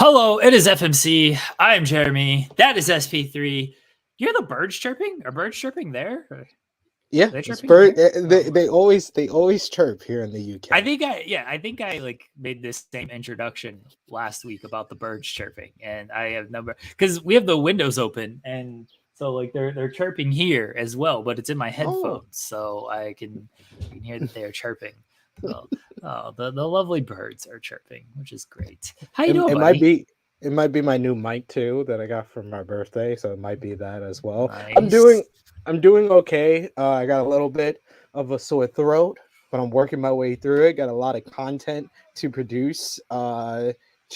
Hello, it is FMC. I am Jeremy. That is SP3. You hear the birds chirping? Are birds chirping there? Are Yeah, they it's chirping bird. here? They always chirp here in the I UK. think I like made this same introduction last week about the birds chirping, and I have number because we have the windows open, and so like they're chirping here as well, but it's in my Oh, headphones, so I can hear that they are chirping. So, the lovely birds are chirping, which is great. How you it, doing, it might buddy? be it might be my new mic too that I got for my birthday, so it might be that as well. I'm Nice. doing I'm doing okay. I got a little bit of a sore throat, but I'm working my way through it. Got a lot of content to produce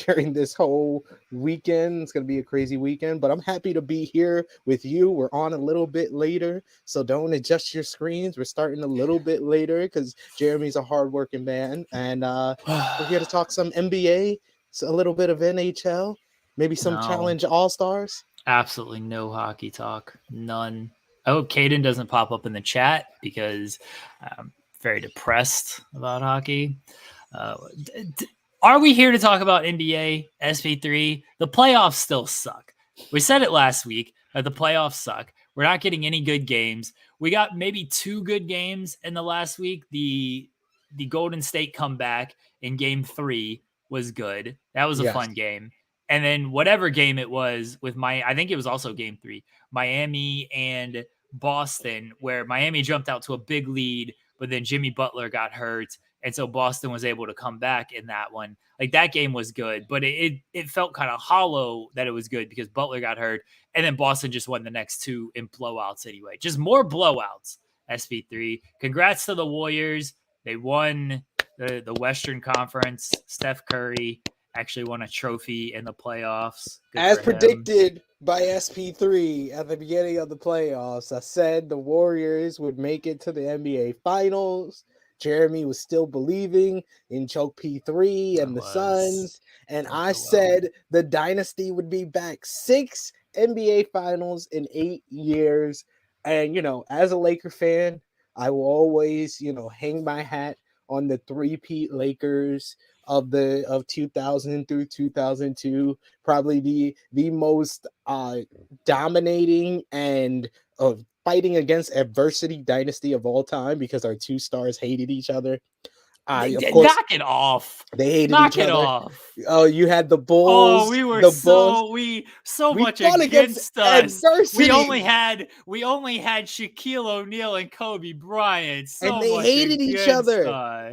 during this whole weekend. It's gonna be a crazy weekend, but I'm happy to be here with you. We're on a little bit later, so don't adjust your screens. We're starting a little bit later because Jeremy's a hardworking man, and we're here to talk some NBA, so a little bit of NHL, maybe some No, Challenge All Stars. absolutely no hockey talk. None. I hope Caden doesn't pop up in the chat because I'm very depressed about hockey. Uh, are we here to talk about NBA SP3? The playoffs still suck. We said it last week that the playoffs suck. We're not getting any good games. We got maybe two good games in the last week. The Golden State comeback in Game 3 was good. That was a Yes. fun game. And then whatever game it was with I think it was also Game 3, Miami and Boston, where Miami jumped out to a big lead, but then Jimmy Butler got hurt, and so Boston was able to come back in that one. Like that game was good, but it felt kind of hollow that it was good because Butler got hurt, and then Boston just won the next two in blowouts anyway. Just more blowouts. SP3. Congrats to the Warriors. They won the Western Conference. Steph Curry actually won a trophy in the playoffs. Good As for him. predicted by SP3 at the beginning of the playoffs, I said the Warriors would make it to the NBA Finals. Jeremy was still believing in Choke P3 I and the was. Suns. And Don't I go well. said the dynasty would be back 6 NBA Finals in 8 years. And, as a Laker fan, I will always, hang my hat on the three-peat Lakers of 2000 through 2002, probably the most dominating and fighting against adversity dynasty of all time because our two stars hated each other. Of course, Knock it off. they hated each Knock it other. off. Oh, you had the Oh, Bulls. we were The Bulls. so We much fought against against us. We only adversity. had we only had Shaquille O'Neal and Kobe Bryant. And So they much hated each against other.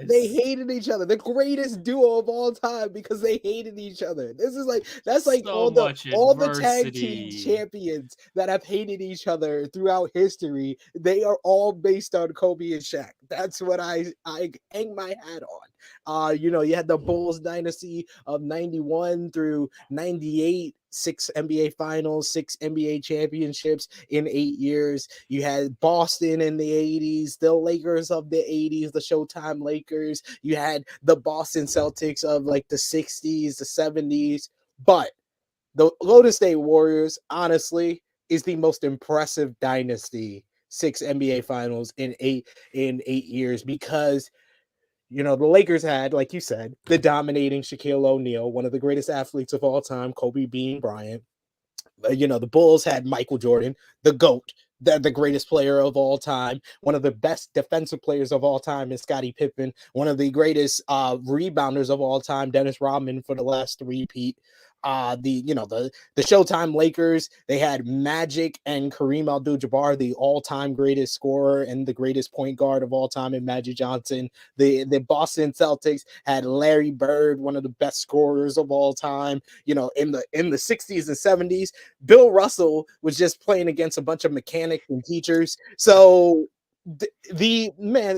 They us. hated each other. The greatest duo of all time because they hated each other. That's like So all much the tag team adversity. champions that have hated each other throughout history. They are all based on Kobe and Shaq. That's what I hang my hat on. You had the Bulls dynasty of 91 through 98, 6 NBA finals, 6 NBA championships in 8 years. You had Boston in the 80s, the Lakers of the 80s, the Showtime Lakers. You had the Boston Celtics of like the 60s, the 70s. But the Golden State Warriors, honestly, is the most impressive dynasty. 6 NBA finals in 8 years because the Lakers had, like you said, the dominating Shaquille O'Neal, one of the greatest athletes of all time, Kobe Bean Bryant. The Bulls had Michael Jordan, the GOAT, the greatest player of all time, one of the best defensive players of all time is Scottie Pippen, one of the greatest rebounders of all time, Dennis Rodman for the last three-peat. The Showtime Lakers, they had Magic and Kareem Abdul-Jabbar, the all-time greatest scorer and the greatest point guard of all time in Magic Johnson. The Boston Celtics had Larry Bird, one of the best scorers of all time. In the 60s and 70s, Bill Russell was just playing against a bunch of mechanics and teachers. So the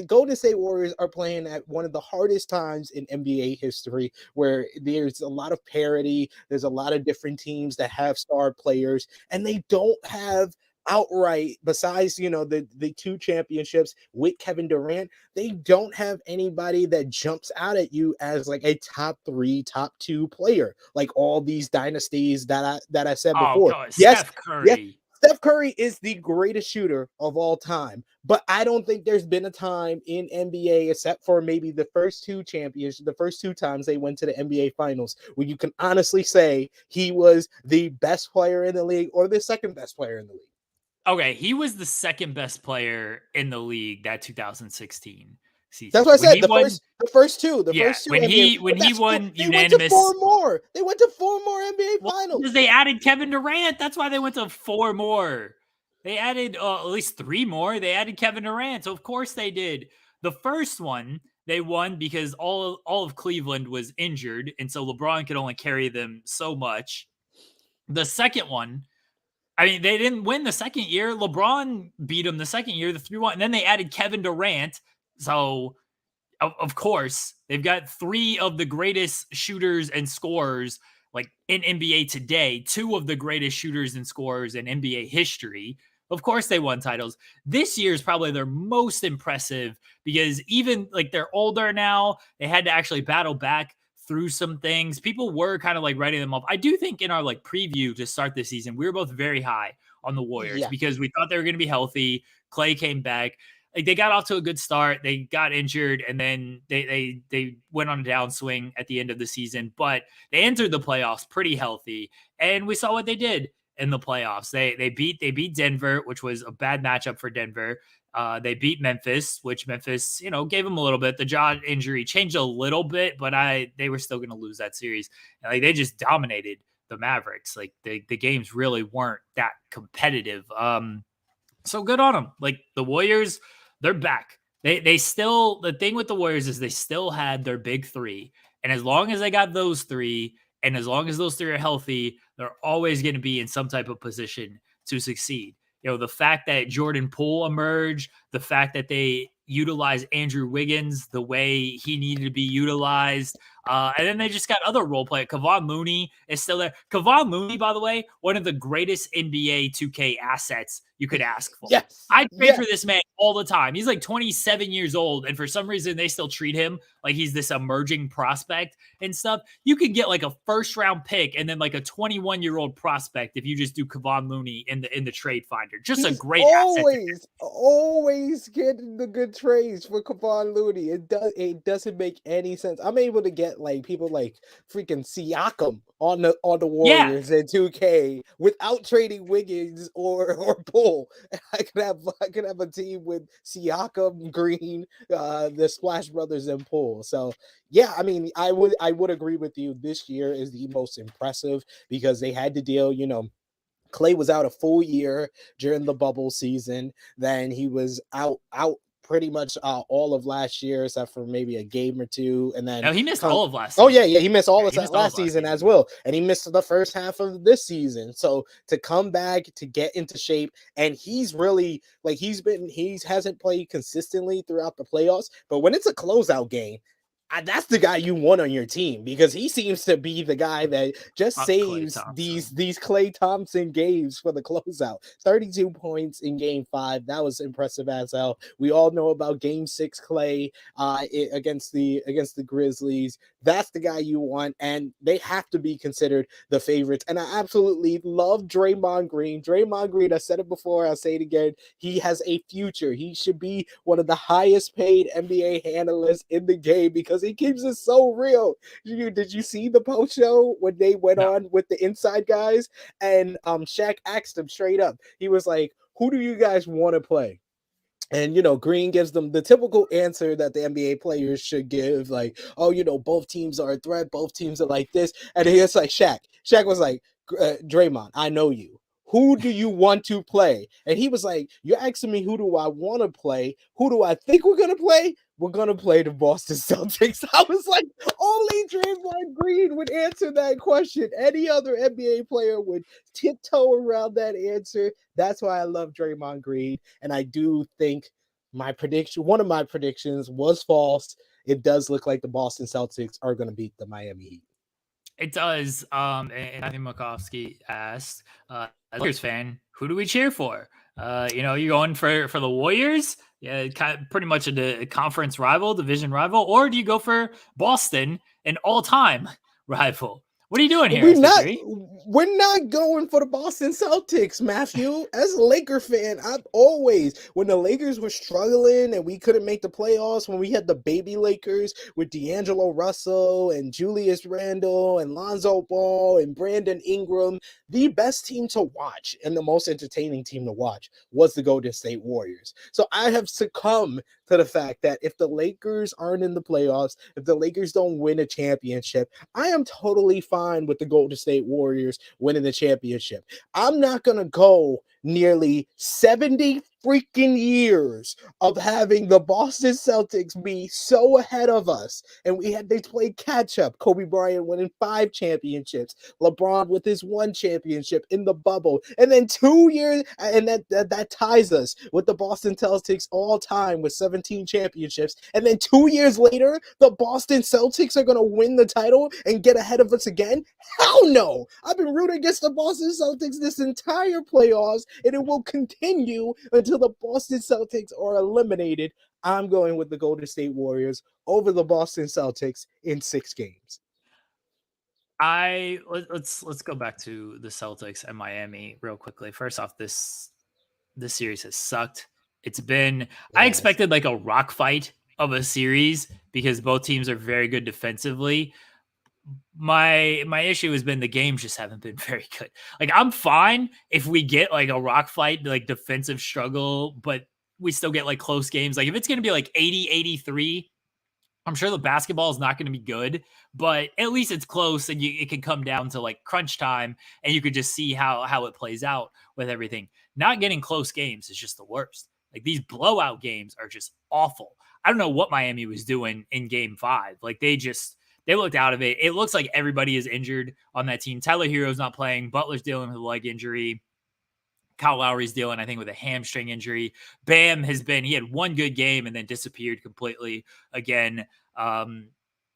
Golden State Warriors are playing at one of the hardest times in NBA history, where there's a lot of parity, there's a lot of different teams that have star players, and they don't have outright, besides the two championships with Kevin Durant, they don't have anybody that jumps out at you as like a top 3, top 2 player, like all these dynasties that I said Oh before. god, Yes, Steph yes, Curry. Steph Curry is the greatest shooter of all time, but I don't think there's been a time in NBA, except for maybe the first two champions, the first two times they went to the NBA Finals, where you can honestly say he was the best player in the league or the second best player in the league. Okay, he was the second best player in the league that 2016 That's season. what I When said. he won, The yeah, first two when NBA. he won They went to unanimous. four more. They went to four more NBA Well, Finals. because they added Kevin Durant. That's why they went to 4 more. They added at least 3 more. They added Kevin Durant. So of course they did. The first one they won because all of Cleveland was injured, and so LeBron could only carry them so much. The second one, I mean, they didn't win the second year. LeBron beat them the second year, the 3-1, and then they added Kevin Durant. So of course, they've got 3 of the greatest shooters and scorers like in NBA today, 2 of the greatest shooters and scorers in NBA history. Of course, they won titles. This year is probably their most impressive because even like they're older now, they had to actually battle back through some things. People were kind of like writing them off. I do think in our like preview to start this season, we were both very high on the Warriors Yeah. because we thought they were going to be healthy. Clay came back. Like they got off to a good start. They got injured and then they went on a downswing at the end of the season, but they entered the playoffs pretty healthy. And we saw what they did in the playoffs. They beat Denver, which was a bad matchup for Denver. They beat Memphis, which Memphis, gave them a little bit. The jaw injury changed a little bit, but they were still going to lose that series. And like they just dominated the Mavericks. Like the games really weren't that competitive. So good on them. Like the Warriors, they're back. They still, the thing with the Warriors is they still had their big 3. And as long as they got those 3, and as long as those 3 are healthy, they're always going to be in some type of position to succeed. The fact that Jordan Poole emerged, the fact that they utilized Andrew Wiggins the way he needed to be utilized. And then they just got other role players. Kevon Looney is still there. Kevon Looney, by the way, one of the greatest NBA 2K assets you could ask for. Yes. I trade for this man all the time. He's like 27 years old, and for some reason they still treat him like he's this emerging prospect and stuff. You can get like a first round pick and then like a 21-year-old prospect if you just do Kevon Looney in the trade finder. Just He's a great asset. Always getting the good trades for Kevon Looney. It doesn't make any sense. I'm able to get like people like freaking Siakam on the Warriors in 2K without trading Wiggins or Poole. I could have a team with Siakam, Green, the Splash Brothers, and Poole. So yeah, I mean, I would agree with you. This year is the most impressive because they had to deal, Clay was out a full year during the bubble season. Then he was out pretty much all of last year, except for maybe a game or two. And then he missed all of last season. Oh yeah, he missed all of last season as well. And he missed the first half of this season. So to come back, to get into shape, and he's really like he hasn't played consistently throughout the playoffs, but when it's a closeout game, that's the guy you want on your team because he seems to be the guy that just saves these Klay Thompson games for the closeout. 32 points in game 5. That was impressive as hell. We all know about game 6 Klay against the Grizzlies. That's the guy you want, and they have to be considered the favorites. And I absolutely love Draymond Green. Draymond Green, I said it before, I'll say it again. He has a future. He should be one of the highest paid NBA analysts in the game because he keeps it so real. Did you see the post show when they went on with the inside guys? And Shaq asked him straight up. He was like, who do you guys want to play? And, Green gives them the typical answer that the NBA players should give, like, oh, both teams are a threat. Both teams are like this. And it's like Shaq. Shaq was like, Draymond, I know you. Who do you want to play? And he was like, you're asking me who do I want to play? Who do I think we're going to play? We're going to play the Boston Celtics. I was like, only Draymond Green would answer that question. Any other NBA player would tiptoe around that answer. That's why I love Draymond Green. And I do think one of my predictions was false. It does look like the Boston Celtics are going to beat the Miami Heat. It does. And Matthew Makovsky asked, as a Warriors fan, who do we cheer for? You going for the Warriors? Yeah, pretty much a conference rival, division rival, or do you go for Boston, an all-time rival? What are you doing here, We're not SB3? we're not going for the Boston Celtics, Matthew. As a Laker fan, I've always when the Lakers were struggling and we couldn't make the playoffs, when we had the baby Lakers with D'Angelo Russell and Julius Randle and Lonzo Ball and Brandon Ingram, the best team to watch and the most entertaining team to watch was the Golden State Warriors. So I have succumbed to the fact that if the Lakers aren't in the playoffs, if the Lakers don't win a championship, I am totally fine with the Golden State Warriors winning the championship. I'm not going to go nearly 70 freaking years of having the Boston Celtics be so ahead of us. And they played catch up. Kobe Bryant winning 5 championships, LeBron with his 1 championship in the bubble. And then 2 years, and that ties us with the Boston Celtics all time with 17 championships. And then 2 years later, the Boston Celtics are going to win the title and get ahead of us again? Hell no! I've been rooting against the Boston Celtics this entire playoffs, and it will continue until the Boston Celtics are eliminated. I'm going with the Golden State Warriors over the Boston Celtics in 6 games. Let's go back to the Celtics and Miami real quickly. First off, this series has sucked. It's been I Yes. expected like a rock fight of a series because both teams are very good defensively. My issue has been the games just haven't been very good. Like I'm fine if we get like a rock fight, like defensive struggle, but we still get like close games. Like if it's going to be like 80-83, I'm sure the basketball is not going to be good, but at least it's close and it can come down to like crunch time and you could just see how it plays out with everything. Not getting close games is just the worst. Like these blowout games are just awful. I don't know what Miami was doing in game 5. Like they looked out of it. It looks like everybody is injured on that team. Tyler Hero's not playing. Butler's dealing with a leg injury. Kyle Lowry's dealing, I think, with a hamstring injury. Bam he had one good game and then disappeared completely again. Um,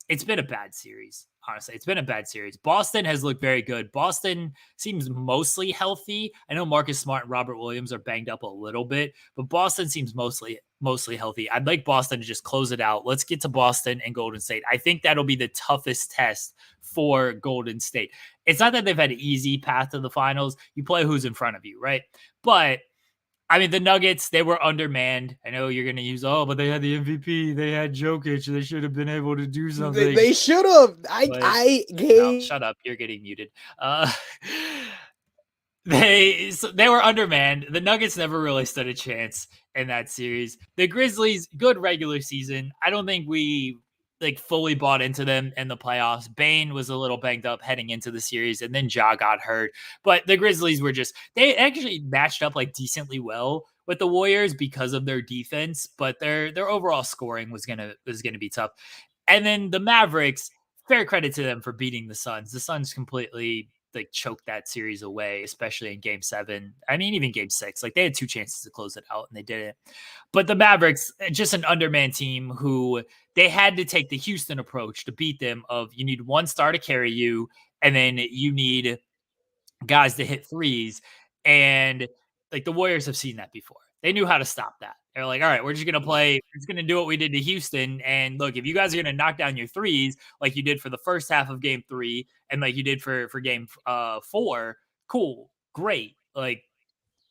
it's been a bad series, honestly. It's been a bad series. Boston has looked very good. Boston seems mostly healthy. I know Marcus Smart and Robert Williams are banged up a little bit, but Boston seems mostly healthy. I'd like Boston to just close it out. Let's get to Boston and Golden State. I think that'll be the toughest test for Golden State. It's not that they've had an easy path to the finals. You play who's in front of you, right? But I mean, the Nuggets, they were undermanned. I know you're going to use, but they had the MVP. They had Jokic. They should have been able to do something. They should have. Shut up. You're getting muted. They were undermanned. The Nuggets never really stood a chance in that series. The Grizzlies, good regular season. I don't think we like fully bought into them in the playoffs. Bane was a little banged up heading into the series, and then Ja got hurt. But the Grizzlies they actually matched up like decently well with the Warriors because of their defense, but their overall scoring was gonna be tough. And then the Mavericks, fair credit to them for beating the Suns. The Suns completely like choked that series away, especially in game 7. I mean, even game 6, like they had 2 chances to close it out and they didn't. But the Mavericks, just an underman team who they had to take the Houston approach to beat them of you need one star to carry you, and then you need guys to hit threes. And like the Warriors have seen that before. They knew how to stop that. They're like, all right, we're just going to play. We're just going to do what we did to Houston. And look, if you guys are going to knock down your threes like you did for the first half of game 3 and like you did for game 4, cool, great. Like,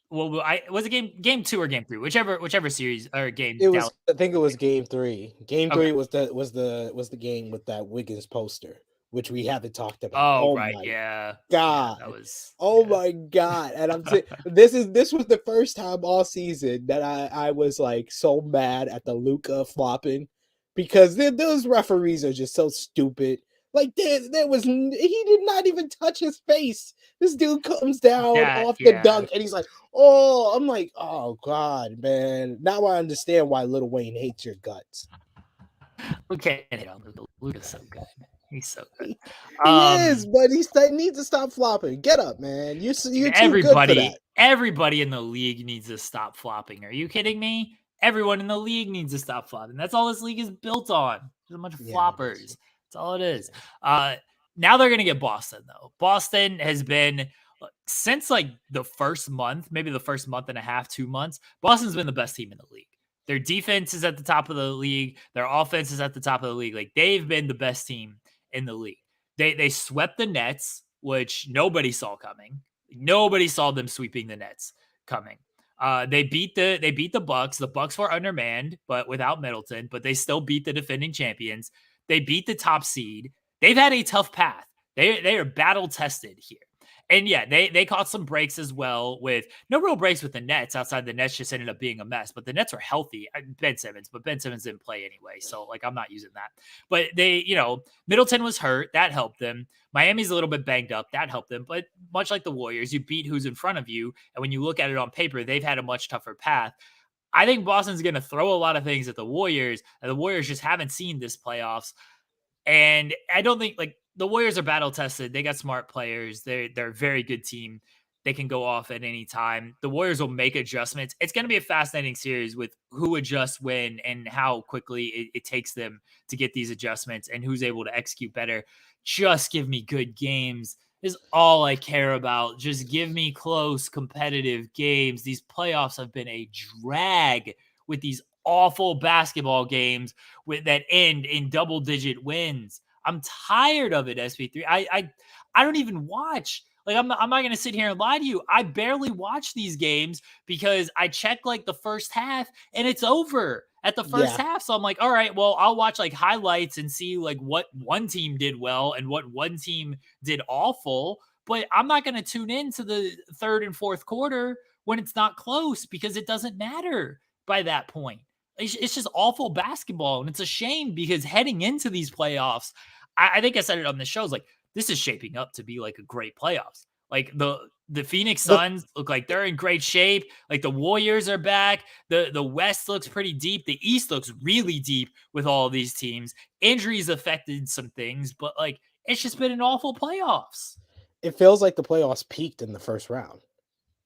well, was it game 2 or game 3, whichever series or game. It was. I think it was game 3. Game Okay. 3 was the game with that Wiggins poster, which we haven't talked about. Oh right, yeah. God, Yeah, that was. My God! And I'm this was the first time all season that I was like so mad at the Luka flopping because those referees are just so stupid. Like he did not even touch his face. This dude comes down off the dunk and he's like, "Oh," I'm like, "Oh God, man!" Now I understand why Lil Wayne hates your guts. Okay, Luka's so good. He's so good. He is, but he needs to stop flopping. Get up, man. You're too good for that. Everybody in the league needs to stop flopping. Are you kidding me? Everyone in the league needs to stop flopping. That's all this league is built on. There's a bunch of floppers. That's all it is. Now they're going to get Boston, though. Boston has been, since like the first month, maybe the first month and a half, 2 months, Boston's been the best team in the league. Their defense is at the top of the league. Their offense is at the top of the league. Like they've been the best team in the league. They swept the Nets, which nobody saw coming. Nobody saw them sweeping the Nets coming. They beat the Bucks. The Bucks were undermanned, but without Middleton, but they still beat the defending champions. They beat the top seed. They've had a tough path. They are battle tested here. And yeah, they caught some breaks as well with no real breaks with the Nets outside the Nets just ended up being a mess. But the Nets are healthy. Ben Simmons, but Ben Simmons didn't play anyway. So like I'm not using that. But they, Middleton was hurt. That helped them. Miami's a little bit banged up. That helped them. But much like the Warriors, you beat who's in front of you. And when you look at it on paper, they've had a much tougher path. I think Boston's going to throw a lot of things at the Warriors, and the Warriors just haven't seen this playoffs. And I don't think like the Warriors are battle tested. They got smart players. They're a very good team. They can go off at any time. The Warriors will make adjustments. It's going to be a fascinating series with who adjusts when and how quickly it takes them to get these adjustments and who's able to execute better. Just give me good games is all I care about. Just give me close, competitive games. These playoffs have been a drag with these awful basketball games that end in double-digit wins. I'm tired of it, SP3. I don't even watch. Like I'm not going to sit here and lie to you. I barely watch these games because I check like the first half and it's over at the first Yeah. half. So I'm like, all right, well, I'll watch like highlights and see like what one team did well and what one team did awful. But I'm not going to tune in to the third and fourth quarter when it's not close because it doesn't matter by that point. It's just awful basketball. And it's a shame because heading into these playoffs, I think I said it on the show, like this is shaping up to be like a great playoffs. Like the Phoenix The Suns look like they're in great shape. Like the Warriors are back. The West looks pretty deep. The East looks really deep with all of these teams. Injuries affected some things, but like it's just been an awful playoffs. it feels like the playoffs peaked in the first round.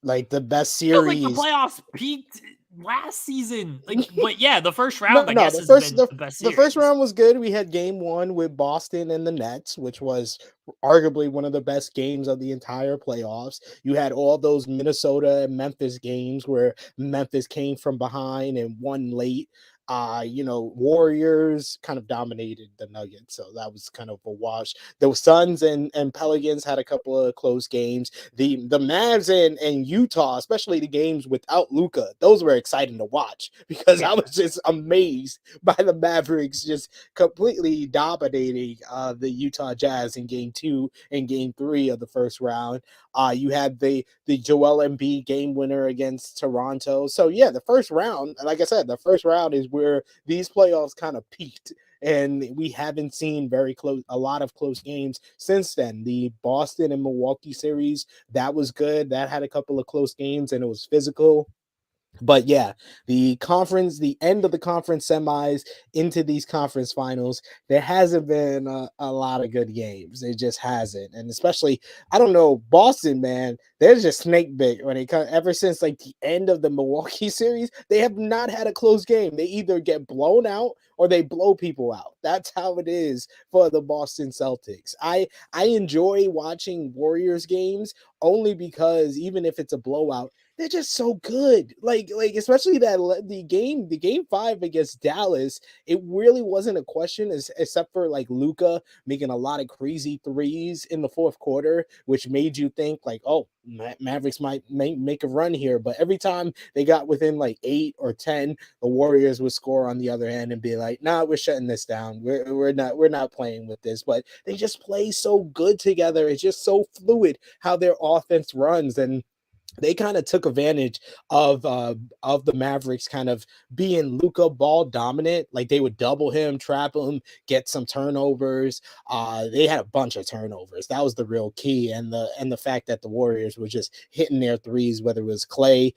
Like the best Feels like the series. playoffs peaked last season. Like, but yeah, the first No, round I no, guess the has first been the best the first series. round was good. We had game one with Boston and the Nets, which was arguably one of the best games of the entire playoffs. You had all those Minnesota and Memphis games where Memphis came from behind and won late. Warriors kind of dominated the Nuggets, so that was kind of a wash. The Suns and Pelicans had a couple of close games. The Mavs and Utah, especially the games without Luka, those were exciting to watch because I Yeah. was just amazed by the Mavericks just completely dominating the Utah Jazz in game two and game three of the first round. You had the Joel Embiid game winner against Toronto. So yeah, the first round, like I said, the first round is where these playoffs kind of peaked. And we haven't seen a lot of close games since then. The Boston and Milwaukee series, that was good. That had a couple of close games and it was physical. But yeah, the end of the conference semis into these conference finals, there hasn't been a lot of good games. It just hasn't. And especially, I don't know, Boston, man, they're just snake bit when it comes ever since like the end of the Milwaukee series. They have not had a close game. They either get blown out or they blow people out. That's how it is for the Boston Celtics. I enjoy watching Warriors games only because even if it's a blowout, they're just so good. Like especially the game five against Dallas, it really wasn't a question except for like Luca making a lot of crazy threes in the fourth quarter, which made you think like, oh, Mavericks might make a run here. But every time they got within like 8 or 10, the Warriors would score on the other end and be like, nah, we're shutting this down. We're not playing with this. But they just play so good together. It's just so fluid how their offense runs. And they kind of took advantage of the Mavericks kind of being Luca ball dominant. Like they would double him, trap him, get some turnovers. They had a bunch of turnovers. That was the real key, and the fact that the Warriors were just hitting their threes, whether it was Clay.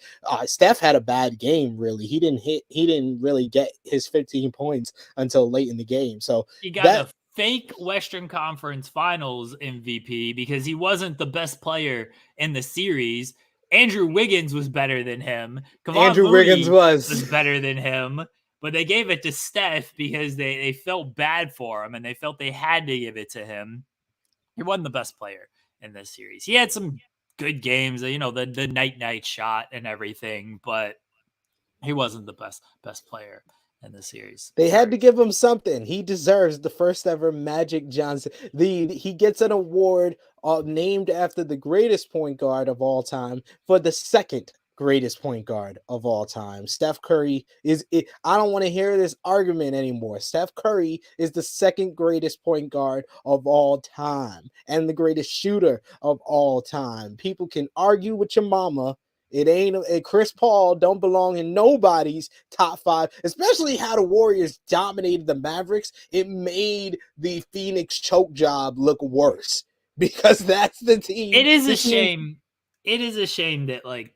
Steph had a bad game. Really, he didn't hit. He didn't really get his 15 points until late in the game. So He got that a fake Western Conference Finals MVP because he wasn't the best player in the series. Andrew Wiggins was better than him. Kevon Andrew Wiggins Looney was. was better than him, but they gave it to Steph because they felt bad for him and they felt they had to give it to him. He wasn't the best player in this series. He had some good games, the night shot and everything, but he wasn't the best player in the series. They had Sorry. to give him something. He deserves the first ever Magic Johnson. He gets an award named after the greatest point guard of all time for the second greatest point guard of all time. Steph Curry is it. I don't want to hear this argument anymore. Steph Curry is the second greatest point guard of all time and the greatest shooter of all time. People can argue with your mama. It ain't Chris Paul don't belong in nobody's top five, especially how the Warriors dominated the Mavericks. It made the Phoenix choke job look worse because that's the team. It is a shame. It is a shame that like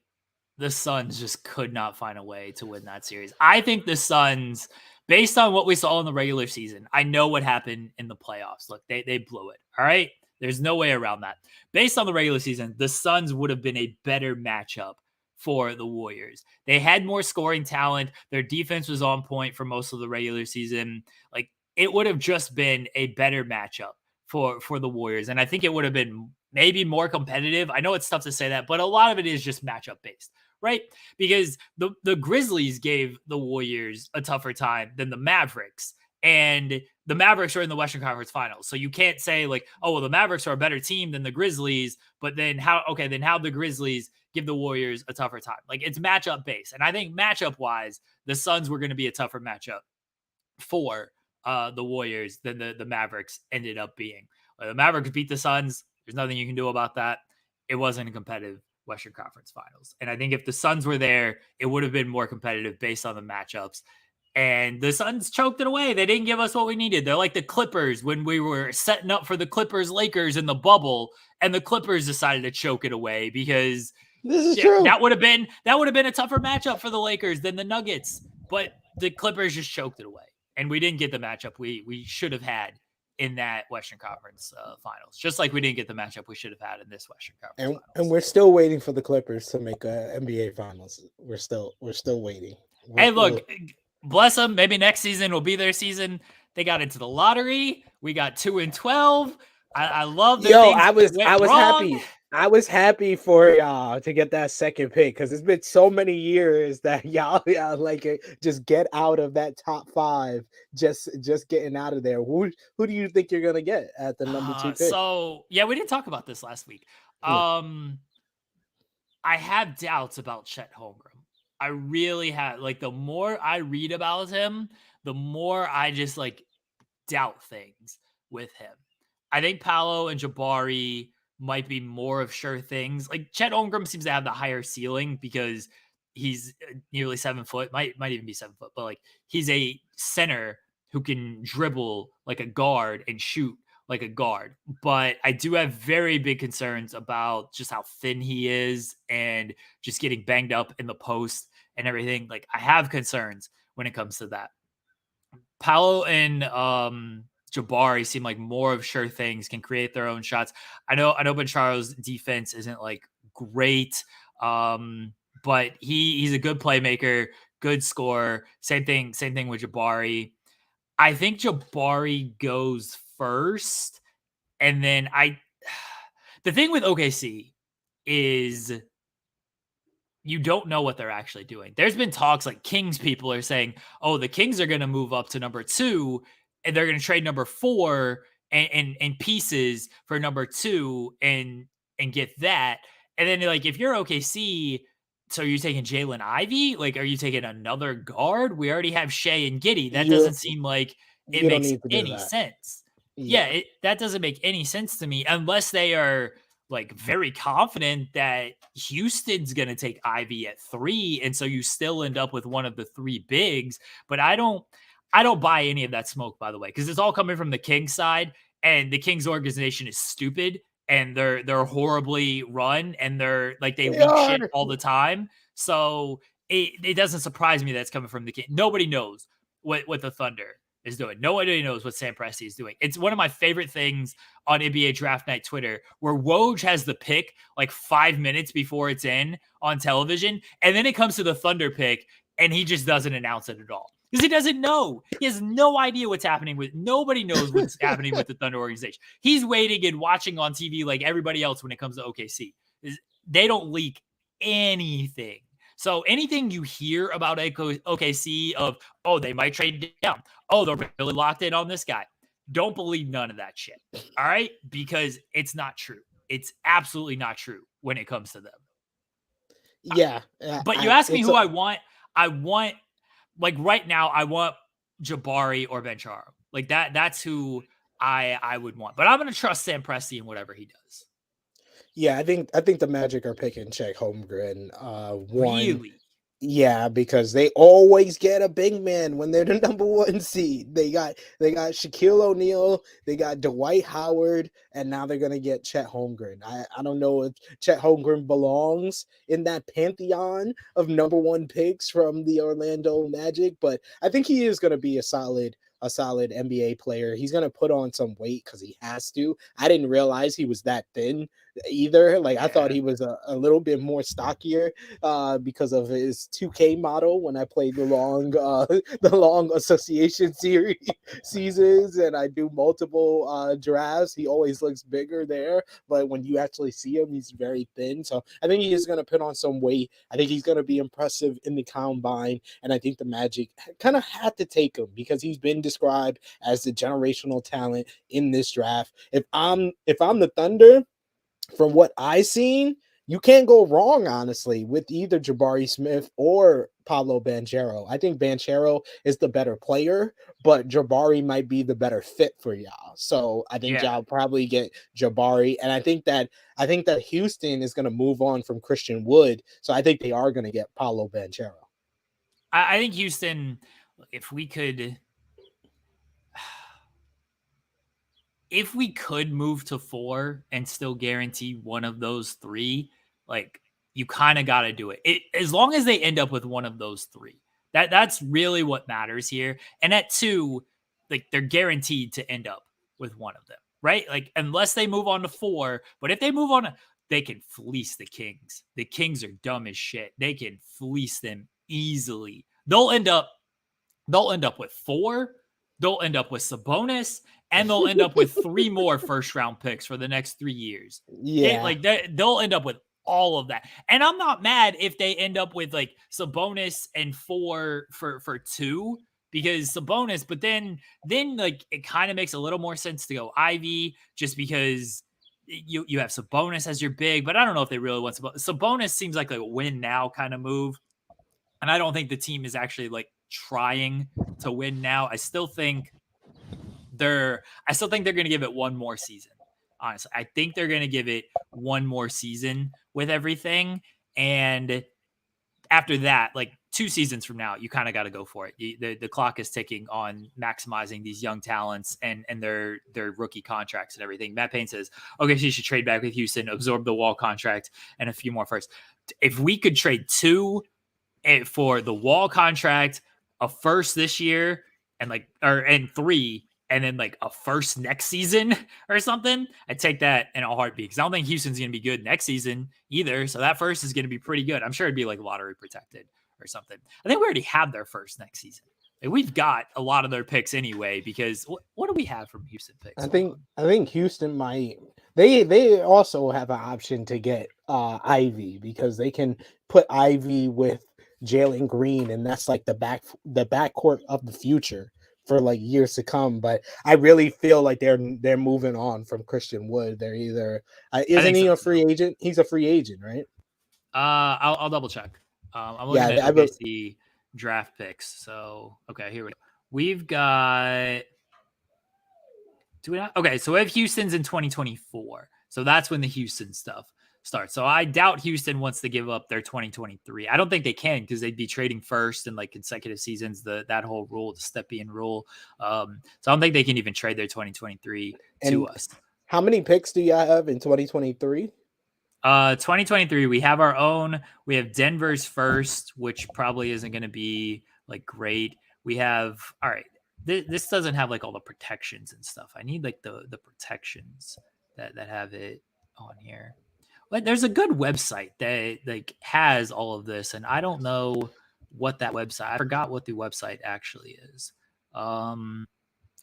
the Suns just could not find a way to win that series. I think the Suns, based on what we saw in the regular season, I know what happened in the playoffs. Look, they blew it. All right. There's no way around that. Based on the regular season, the Suns would have been a better matchup for the Warriors. They had more scoring talent. Their defense was on point for most of the regular season. Like it would have just been a better matchup for the Warriors. And I think it would have been maybe more competitive. I know it's tough to say that, but a lot of it is just matchup based, right? Because the Grizzlies gave the Warriors a tougher time than the Mavericks. And the Mavericks are in the Western Conference Finals. So you can't say like, oh, well, the Mavericks are a better team than the Grizzlies, but then how the Grizzlies give the Warriors a tougher time. Like it's matchup based. And I think matchup wise, the Suns were going to be a tougher matchup for the Warriors than the Mavericks ended up being. The Mavericks beat the Suns. There's nothing you can do about that. It wasn't a competitive Western Conference Finals. And I think if the Suns were there, it would have been more competitive based on the matchups. And the Suns choked it away. They didn't give us what we needed. They're like the Clippers when we were setting up for the Clippers-Lakers in the bubble, and the Clippers decided to choke it away because this is true. That would have been a tougher matchup for the Lakers than the Nuggets. But the Clippers just choked it away. And we didn't get the matchup we should have had in that Western Conference Finals, just like we didn't get the matchup we should have had in this Western Conference Finals. And we're still waiting for the Clippers to make NBA Finals. We're still waiting. Hey, look, bless them. Maybe next season will be their season. They got into the lottery. We got 2-12. I love that. I was happy. I was happy for y'all to get that second pick because it's been so many years that y'all like just get out of that top five, just getting out of there. Who do you think you're gonna get at the number 2 pick? So yeah, we didn't talk about this last week. I have doubts about Chet Holmgren. I really have. Like the more I read about him, the more I just like doubt things with him. I think Paolo and Jabari might be more of sure things. Like Chet Holmgren seems to have the higher ceiling because he's nearly 7 foot, might even be 7 foot, but like he's a center who can dribble like a guard and shoot like a guard. But I do have very big concerns about just how thin he is and just getting banged up in the post and everything. Like I have concerns when it comes to that. Paolo and Jabari seem like more of sure things, can create their own shots. I know Bencharo's defense isn't like great, but he's a good playmaker, good scorer. Same thing with Jabari. I think Jabari goes first, and then the thing with OKC is you don't know what they're actually doing. There's been talks like Kings people are saying, oh, the Kings are going to move up to number 2 and they're going to trade number 4 and pieces for number 2 and get that. And then like, if you're OKC, so you're taking Jalen Ivey, like, are you taking another guard? We already have Shea and Giddey. That doesn't seem like it makes any sense. Yeah, that doesn't make any sense to me unless they are like very confident that Houston's going to take Ivy at 3. And so you still end up with one of the 3 bigs, but I don't buy any of that smoke, by the way, because it's all coming from the Kings side, and the Kings organization is stupid and they're horribly run and they're like, they leak shit all the time. So it doesn't surprise me that's coming from the Kings. Nobody knows what the Thunder is doing. Nobody knows what Sam Presti is doing. It's one of my favorite things on NBA Draft Night Twitter, where Woj has the pick like 5 minutes before it's in on television, and then it comes to the Thunder pick, and he just doesn't announce it at all because he doesn't know. He has no idea what's happening with. Nobody knows what's happening with the Thunder organization. He's waiting and watching on TV like everybody else when it comes to OKC. They don't leak anything. So anything you hear about OKC of, oh, they might trade down, oh, they're really locked in on this guy, don't believe none of that shit. All right, because it's not true. It's absolutely not true when it comes to them. Yeah, But you ask me who I want. I want, like right now, I want Jabari or Bencharo. Like that's who I would want. But I'm gonna trust Sam Presti in whatever he does. Yeah, I think the Magic are picking Chet Holmgren. One, Really? yeah, because they always get a big man when they're the number one seed. They got Shaquille O'Neal, they got Dwight Howard, and now they're gonna get Chet Holmgren. I don't know if Chet Holmgren belongs in that pantheon of number one picks from the Orlando Magic, but I think he is gonna be a solid NBA player. He's gonna put on some weight because he has to. I didn't realize he was that thin either. Like I thought Yeah. he was a little bit more stockier because of his 2K model when I played the long association series seasons and I do multiple drafts. He always looks bigger there, but when you actually see him, he's very thin. So I think he is going to put on some weight. I think he's going to be impressive in the combine, and I think the Magic kind of had to take him because he's been described as the generational talent in this draft. If I'm the Thunder, from what I seen, you can't go wrong, honestly, with either Jabari Smith or Pablo Banchero. I think Banchero is the better player, but Jabari might be the better fit for y'all. So I think Yeah. y'all probably get Jabari, and I think that Houston is going to move on from Christian Wood, so I think they are going to get Pablo Banchero. I think Houston, if we could move to 4 and still guarantee one of those 3, like you kind of got to do it. As long as they end up with one of those 3. That's really what matters here. And at 2, like they're guaranteed to end up with one of them, right? Like unless they move on to 4, but if they move on, they can fleece the Kings. The Kings are dumb as shit. They can fleece them easily. They'll end up with 4. They'll end up with Sabonis, and they'll end up with 3 more first round picks for the next 3 years. Yeah, They'll end up with all of that. And I'm not mad if they end up with like Sabonis and 4 for 2 because Sabonis, but then like it kind of makes a little more sense to go Ivy just because you have Sabonis as your big, but I don't know if they really want Sabonis. Sabonis seems like a win now kind of move. And I don't think the team is actually like trying to win now. I still think they're going to give it one more season. Honestly, I think they're going to give it one more season with everything, and after that, like 2 seasons from now, you kind of got to go for it. The clock is ticking on maximizing these young talents and their rookie contracts and everything. Matt Payne says, okay, so you should trade back with Houston, absorb the Wall contract and a few more first. If we could trade 2 for the Wall contract, a first this year, and 3, and then like a first next season or something, I'd take that in a heartbeat because I don't think Houston's going to be good next season either. So that first is going to be pretty good. I'm sure it'd be like lottery protected or something. I think we already have their first next season. Like, we've got a lot of their picks anyway because what do we have from Houston picks? I think Houston might. They also have an option to get Ivy because they can put Ivy with Jalen Green, and that's like the backcourt of the future for like years to come. But I really feel like they're moving on from Christian Wood. They're either I isn't think he so a too. free agent? He's a free agent, right? I'll double check. I'm Yeah, looking at OKC draft picks. So okay, here we go. We've got. Do we not? Okay, so we have Houston's in 2024. So that's when the Houston stuff starts. So I doubt Houston wants to give up their 2023. I don't think they can because they'd be trading first in like consecutive seasons. That whole rule, the Stepien rule. So I don't think they can even trade their 2023 to and us. how many picks do you have in 2023? 2023, we have our own. We have Denver's first, which probably isn't going to be like great. We have all right. This doesn't have like all the protections and stuff. I need like the protections that have it on here. But there's a good website that like has all of this, and I don't know what that website. I forgot what the website actually is. All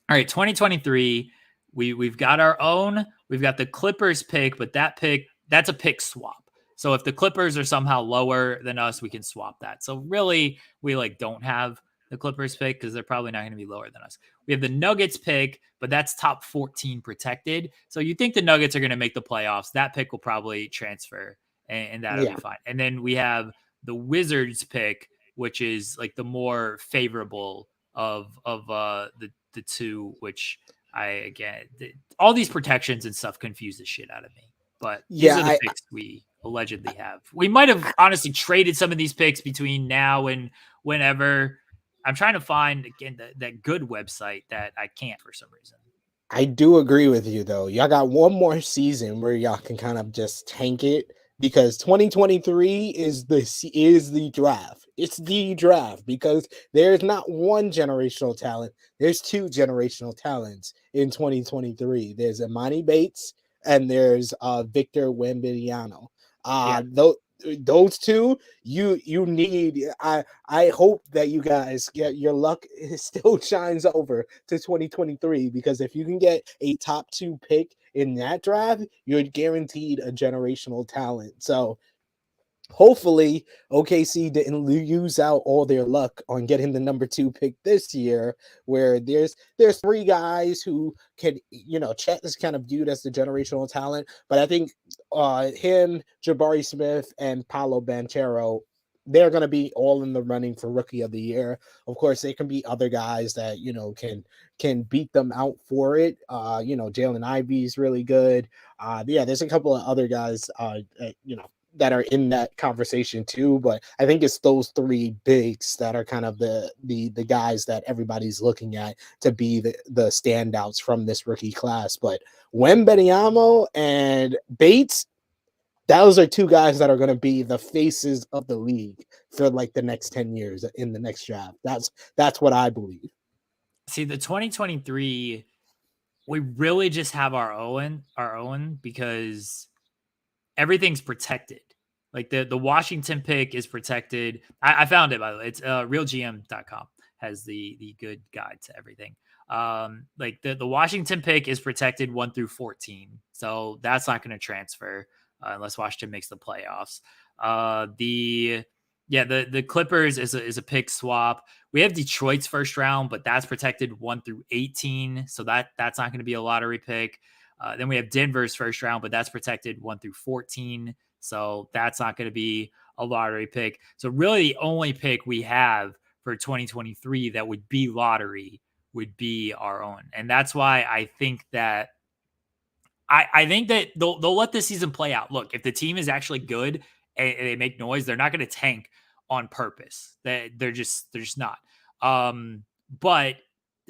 right, 2023. We've got our own. We've got the Clippers pick, but that's a pick swap. So if the Clippers are somehow lower than us, we can swap that. So really, we like don't have the Clippers pick because they're probably not going to be lower than us. We have the Nuggets pick, but that's top 14 protected. So you think the Nuggets are going to make the playoffs. That pick will probably transfer and that'll be Yeah. fine. And then we have the Wizards pick, which is like the more favorable of the two, which I again all these protections and stuff confuse the shit out of me. But these Yeah, are the picks we allegedly have. We might have honestly traded some of these picks between now and whenever. I'm trying to find again that good website that I can't for some reason. I do agree with you though. Y'all got one more season where y'all can kind of just tank it because 2023 is the draft. It's the draft because there's not one generational talent. There's two generational talents in 2023. There's Imani Bates and there's Victor Wembanyama. Yeah. Those two you need. I hope that you guys get your luck still shines over to 2023 because if you can get a top 2 pick in that draft, you're guaranteed a generational talent. So hopefully OKC didn't use out all their luck on getting the number 2 pick this year, where there's three guys who can, Chet is kind of viewed as the generational talent, but I think him, Jabari Smith, and Paolo Banchero, they're going to be all in the running for rookie of the year. Of course, there can be other guys that can beat them out for it. Jalen Ivey's really good. There's a couple of other guys that are in that conversation too, but I think it's those three bigs that are kind of the guys that everybody's looking at to be the standouts from this rookie class. But Wembanyama and Bates, those are two guys that are going to be the faces of the league for like the next 10 years in the next draft. That's what I believe. See, the 2023, we really just have our own because everything's protected. Like the Washington pick is protected. I found it, by the way. It's realgm.com has the good guide to everything. Like the Washington pick is protected 1 through 14. So that's not going to transfer unless Washington makes the playoffs. The Clippers is a pick swap. We have Detroit's first round, but that's protected 1 through 18. So that's not going to be a lottery pick. Then we have Denver's first round, but that's protected 1 through 14. So that's not going to be a lottery pick. So really the only pick we have for 2023 that would be lottery would be our own. And that's why I think that I think that they'll let this season play out. Look, if the team is actually good and they make noise, they're not going to tank on purpose. They're just not. But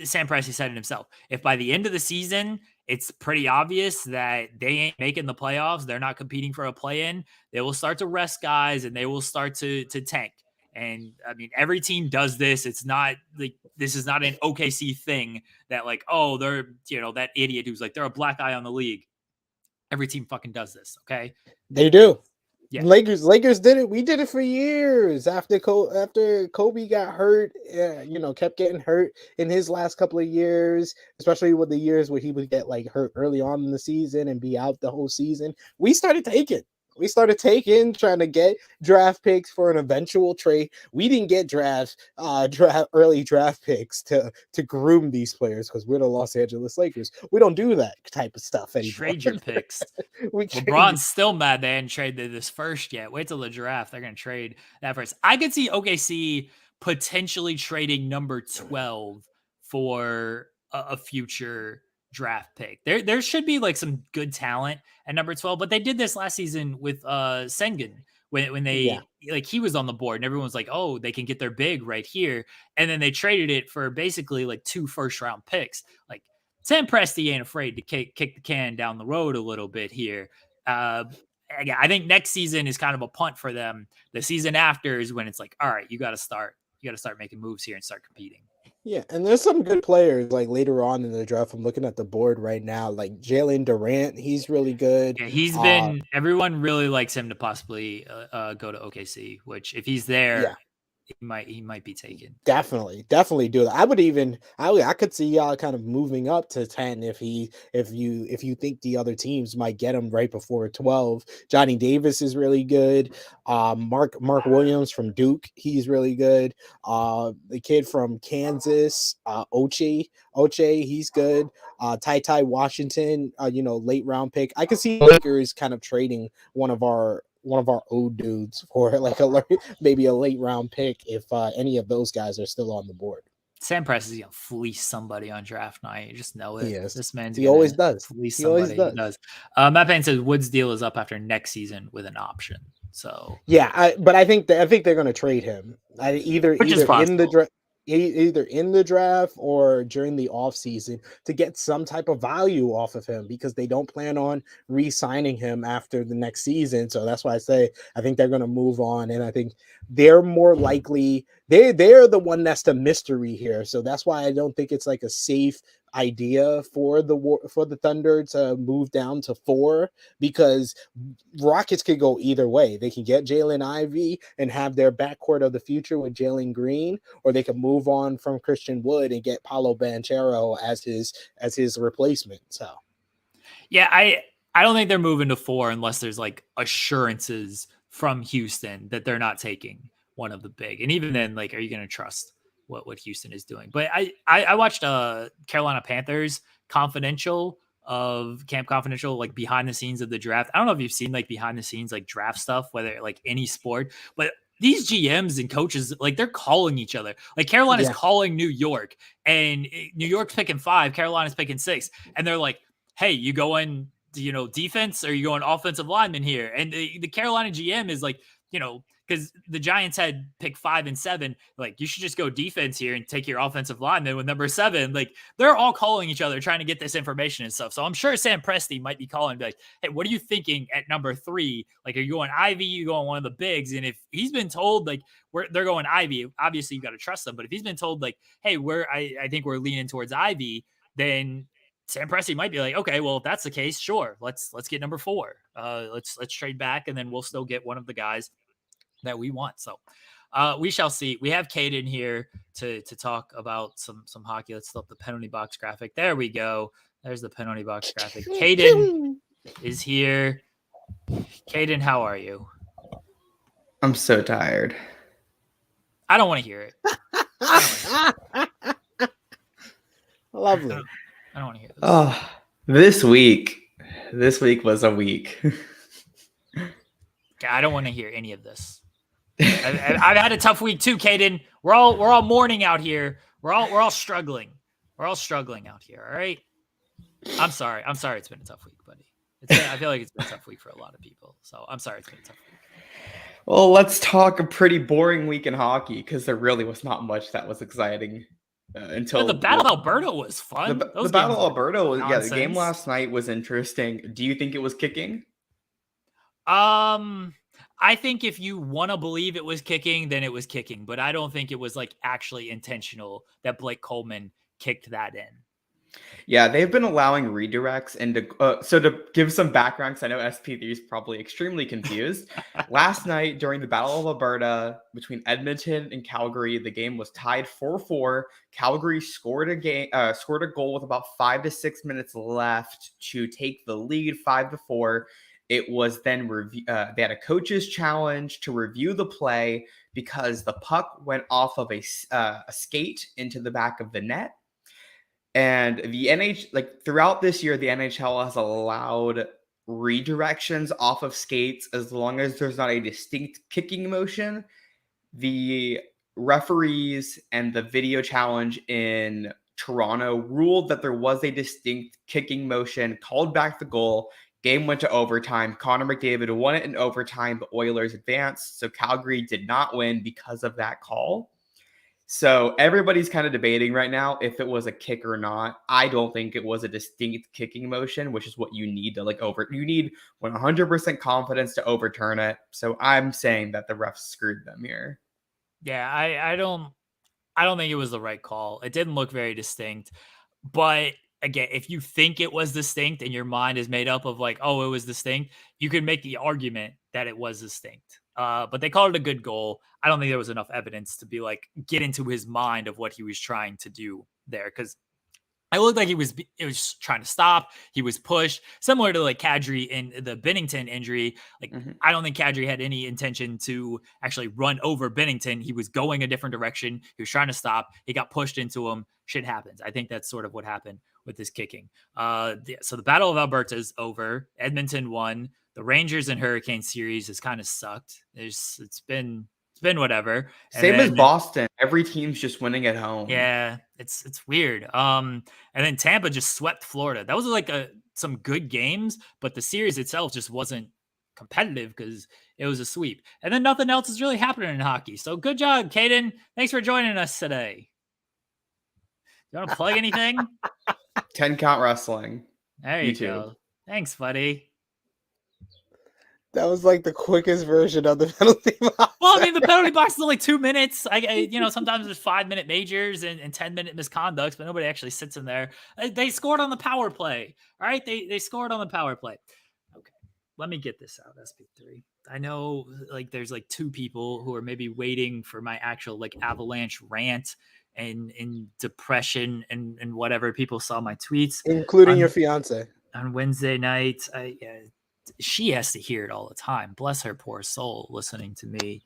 Sam Presti said it himself. If by the end of the season it's pretty obvious that they ain't making the playoffs, they're not competing for a play-in, they will start to rest guys and they will start to tank. And I mean, every team does this. It's not like this is not an OKC thing that like, oh, they're, that idiot who's like, they're a black eye on the league. Every team fucking does this. Okay. They do. Yeah. Lakers did it. We did it for years after Kobe got hurt. Kept getting hurt in his last couple of years, especially with the years where he would get like hurt early on in the season and be out the whole season. We started taking, trying to get draft picks for an eventual trade. We didn't get early draft picks to groom these players because we're the Los Angeles Lakers. We don't do that type of stuff anymore. Trade your picks. LeBron's still mad they hadn't traded this first yet. Wait till the draft. They're going to trade that first. I could see OKC potentially trading number 12 for a future draft pick. There should be like some good talent at number 12, but they did this last season with Sengun when they like he was on the board and everyone was like, oh, they can get their big right here. And then they traded it for basically like 2 first round picks. Like Sam Presti ain't afraid to kick the can down the road a little bit here. I think next season is kind of a punt for them. The season after is when it's like, all right, you got to start making moves here and start competing. Yeah, and there's some good players like later on in the draft. I'm looking at the board right now, like Jalen Durant. He's really good. Yeah, he's been. Everyone really likes him to possibly go to OKC. Which, if he's there, he might be taken. Definitely do that. I could see y'all kind of moving up to 10 if you think the other teams might get him right before 12. Johnny Davis is really good. Mark Williams from Duke, he's really good. The kid from Kansas, Oche, he's good. Ty Washington, late round pick. I could see Lakers kind of trading one of our old dudes for like maybe a late round pick if any of those guys are still on the board. Sam Press is gonna fleece somebody on draft night. You just know it. He is. This man's He always gonna does. fleece He always somebody. He does. does. Matt Payne says Woods' deal is up after next season with an option. So Yeah, but I think they're going to trade him. Either which is in the possible. draft. Either in the draft or during the offseason to get some type of value off of him because they don't plan on re-signing him after the next season. So that's why I say I think they're going to move on, and I think they're more likely they're the one that's the mystery here. So that's why I don't think it's like a safe idea for the Thunder to move down to 4 because Rockets could go either way. They can get Jalen Ivey and have their backcourt of the future with Jalen Green, or they can move on from Christian Wood and get Paolo Banchero as his replacement. So yeah, I don't think they're moving to 4 unless there's like assurances from Houston that they're not taking one of the big. And even then, like, are you going to trust what Houston is doing? But I watched Carolina Panthers Confidential of Camp Confidential, like behind the scenes of the draft. I don't know if you've seen like behind the scenes like draft stuff, whether like any sport, but these GMs and coaches, like they're calling each other. Like Carolina's calling New York, and New York's picking 5, Carolina's picking 6, and they're like, hey, you going, defense, or you going offensive lineman here? And the Carolina GM is like, because the Giants had pick 5 and 7, like you should just go defense here and take your offensive lineman with number 7. Like they're all calling each other, trying to get this information and stuff. So I'm sure Sam Presti might be calling, be like, hey, what are you thinking at number 3? Like, are you going Ivy? You going one of the bigs? And if he's been told like they're going Ivy, obviously you got to trust them. But if he's been told like, hey, I think we're leaning towards Ivy, then Sam Presti might be like, okay, well, if that's the case, sure, let's get number 4. Let's trade back, and then we'll still get one of the guys that we want. So we shall see. We have Caden here to talk about some hockey. Let's flip the penalty box graphic. There we go. There's the penalty box graphic. Caden is here. Caden, how are you? I'm so tired. I don't want to hear it. Lovely. I don't want to hear this. Oh, this week was a week. I don't want to hear any of this. I've had a tough week too, Caden. We're all mourning out here. We're all struggling. We're all struggling out here. All right. I'm sorry. It's been a tough week, buddy. I feel like it's been a tough week for a lot of people. So I'm sorry it's been a tough week. Well, let's talk a pretty boring week in hockey because there really was not much that was exciting until the Battle of Alberta was fun. The Battle of Alberta was the game last night was interesting. Do you think it was kicking? I think if you want to believe it was kicking, then it was kicking, but I don't think it was like actually intentional that Blake Coleman kicked that in. Yeah, they've been allowing redirects, and so to give some background, because I know SP3 is probably extremely confused. Last night during the Battle of Alberta between Edmonton and Calgary, the game was tied 4-4. Calgary scored a goal with about 5 to 6 minutes left to take the lead 5-4. It was then they had a coach's challenge to review the play because the puck went off of a skate into the back of the net. And the throughout this year, the NHL has allowed redirections off of skates as long as there's not a distinct kicking motion. The referees and the video challenge in Toronto ruled that there was a distinct kicking motion, called back the goal. Game went to overtime. Connor McDavid won it in overtime. The Oilers advanced. So Calgary did not win because of that call. So everybody's kind of debating right now if it was a kick or not. I don't think it was a distinct kicking motion, which is what you need to you need 100% confidence to overturn it. So I'm saying that the refs screwed them here. Yeah, I don't think it was the right call. It didn't look very distinct. But again, if you think it was distinct and your mind is made up of like, oh, it was distinct, you could make the argument that it was distinct. But they called it a good goal. I don't think there was enough evidence to be like, get into his mind of what he was trying to do there. Cause it looked like it was trying to stop. He was pushed, similar to like Kadri in the Bennington injury. Like, I don't think Kadri had any intention to actually run over Bennington. He was going a different direction. He was trying to stop. He got pushed into him. Shit happens. I think that's sort of what happened with this kicking. So the Battle of Alberta is over. Edmonton won. The Rangers and Hurricane series has kind of sucked. It's been whatever. Same as Boston. Every team's just winning at home. Yeah, it's weird. And then Tampa just swept Florida. That was like some good games, but the series itself just wasn't competitive because it was a sweep. And then nothing else is really happening in hockey. So good job, Caden. Thanks for joining us today. You want to plug anything? 10 Count Wrestling. There you go. Thanks, buddy. That was like the quickest version of the penalty box. Well, I mean, the penalty box is only 2 minutes. Sometimes there's 5-minute majors and 10-minute misconducts, but nobody actually sits in there. They scored on the power play. All right, they scored on the power play. Okay, let me get this out, SP3. I know like there's like 2 people who are maybe waiting for my actual like avalanche rant and depression and whatever. People saw my tweets, including your fiance on Wednesday night. She has to hear it all the time. Bless her poor soul listening to me.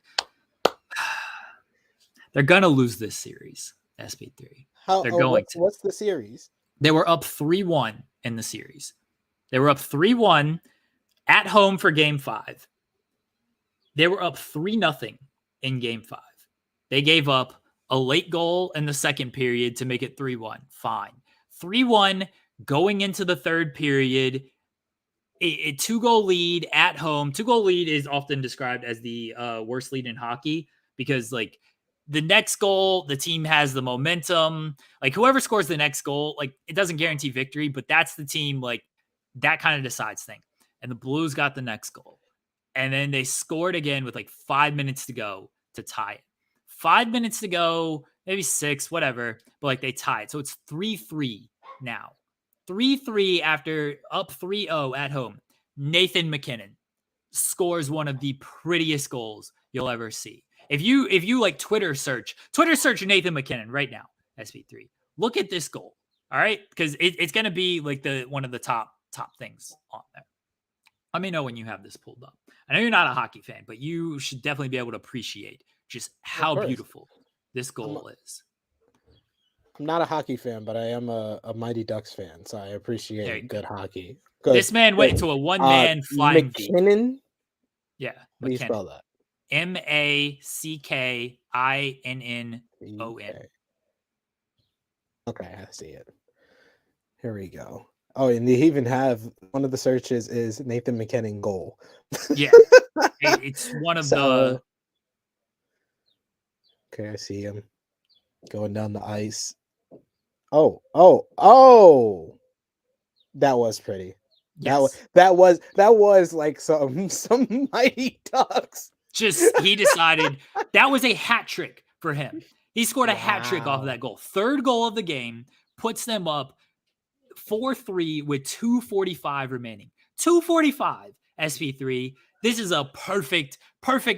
They're going to lose this series, SP3. They're going to. What's the series? They were up 3-1 in the series. They were up 3-1 at home for game 5. They were up 3-0 in game 5. They gave up a late goal in the second period to make it 3-1. Fine. 3-1 going into the third period. A 2-goal lead at home. 2-goal lead is often described as the worst lead in hockey because, like, the next goal, the team has the momentum. Like, whoever scores the next goal, like, it doesn't guarantee victory, but that's the team, like, that kind of decides things. And the Blues got the next goal. And then they scored again with, like, 5 minutes to go to tie it. 5 minutes to go, maybe 6, whatever. But, like, they tied. So it's 3-3 now. 3-3 after up 3-0 at home. Nathan MacKinnon scores one of the prettiest goals you'll ever see. If you like Twitter search Nathan MacKinnon right now, SP3. Look at this goal. All right? Because it's going to be like one of the top things on there. Let me know when you have this pulled up. I know you're not a hockey fan, but you should definitely be able to appreciate just how beautiful this goal is. I'm not a hockey fan, but I am a Mighty Ducks fan, so I appreciate good hockey. This man went to a one-man flying MacKinnon? Yeah. How do you spell that? MacKinnon. Okay, I see it. Here we go. Oh, and they even have one of the searches is Nathan MacKinnon goal. Yeah. It's one of the... Okay, I see him going down the ice. Oh! That was pretty. Yes. That was like some Mighty Ducks. He decided that was a hat trick for him. He scored a hat trick off of that goal. Third goal of the game, puts them up 4-3 with 2:45 remaining. 2:45, SP3. This is a perfect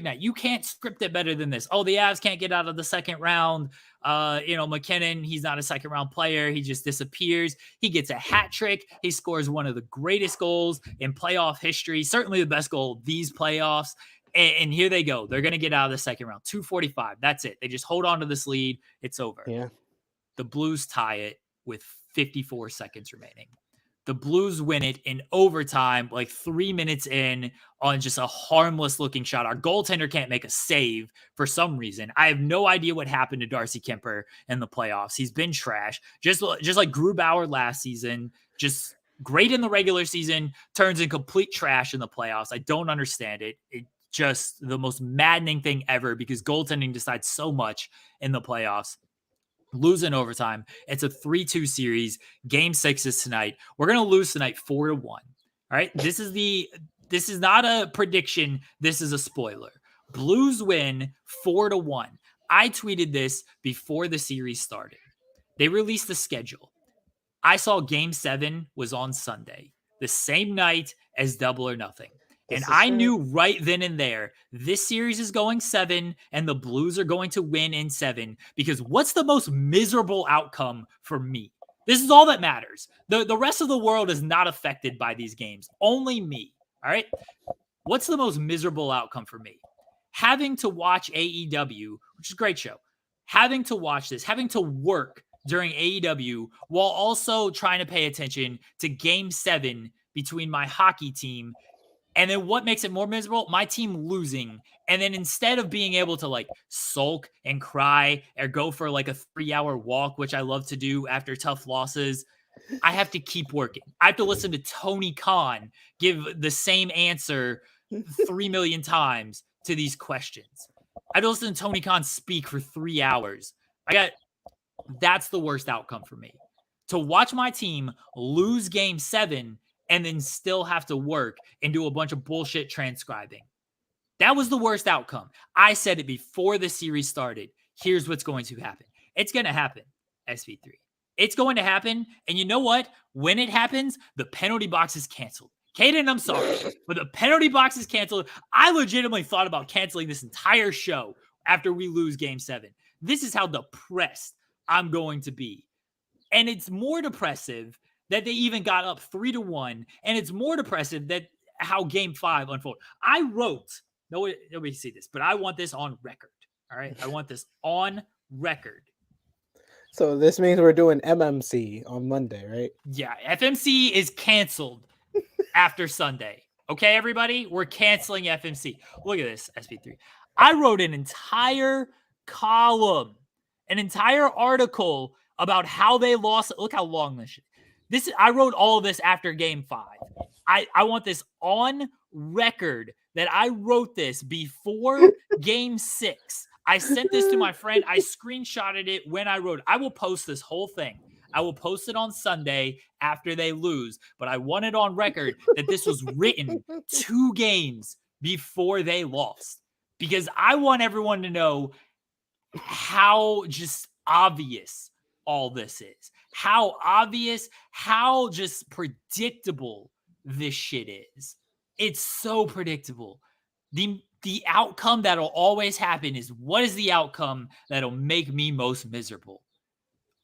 night. You can't script it better than this. Oh, the Avs can't get out of the second round. MacKinnon, he's not a second round player. He just disappears. He gets a hat trick. He scores one of the greatest goals in playoff history. Certainly the best goal of these playoffs. And here they go. They're going to get out of the second round. 2:45. That's it. They just hold on to this lead. It's over. Yeah. The Blues tie it with 54 seconds remaining. The Blues win it in overtime, like 3 minutes in, on just a harmless looking shot. Our goaltender can't make a save for some reason. I have no idea what happened to Darcy Kemper in the playoffs. He's been trash, just like Grubauer last season. Just great in the regular season, turns in complete trash in the playoffs. I don't understand it. It just the most maddening thing ever because goaltending decides so much in the playoffs. Lose in overtime. It's a 3-2 series. Game 6 is tonight. We're going to lose tonight 4-1. All right. This is not a prediction. This is a spoiler. Blues win 4-1. I tweeted this before the series started. They released the schedule. I saw game 7 was on Sunday, the same night as Double or Nothing. And This is I true. knew right then and there, this series is going 7 and the Blues are going to win in 7 because what's the most miserable outcome for me? This is all that matters. The rest of the world is not affected by these games. Only me. All right. What's the most miserable outcome for me? Having to watch AEW, which is a great show, having to watch this, having to work during AEW while also trying to pay attention to game 7 between my hockey team. And then what makes it more miserable? My team losing. And then instead of being able to like sulk and cry or go for like a 3-hour walk, which I love to do after tough losses, I have to keep working. I have to listen to Tony Khan give the same answer 3 million times to these questions. I have to listen to Tony Khan speak for 3 hours. That's the worst outcome for me. To watch my team lose game 7 and then still have to work and do a bunch of bullshit transcribing. That was the worst outcome. I said it before the series started. Here's what's going to happen. It's going to happen, SP3. It's going to happen. And you know what? When it happens, the penalty box is canceled. Kaden, I'm sorry, but the penalty box is canceled. I legitimately thought about canceling this entire show after we lose game 7. This is how depressed I'm going to be. And it's more depressive that they even got up 3-1. And it's more depressive that how game 5 unfolded. I wrote, nobody see this, but I want this on record. All right. I want this on record. So this means we're doing MMC on Monday, right? Yeah. FMC is canceled after Sunday. Okay, everybody? We're canceling FMC. Look at this, SP3. I wrote an entire column, an entire article about how they lost. Look how long this is. I wrote all of this after game 5. I want this on record that I wrote this before game 6. I sent this to my friend. I screenshotted it when I wrote it. I will post this whole thing. I will post it on Sunday after they lose, but I want it on record that this was written 2 games before they lost because I want everyone to know how just obvious all this is, how obvious, how just predictable this shit is. It's so predictable. The outcome that'll always happen is what is the outcome that'll make me most miserable?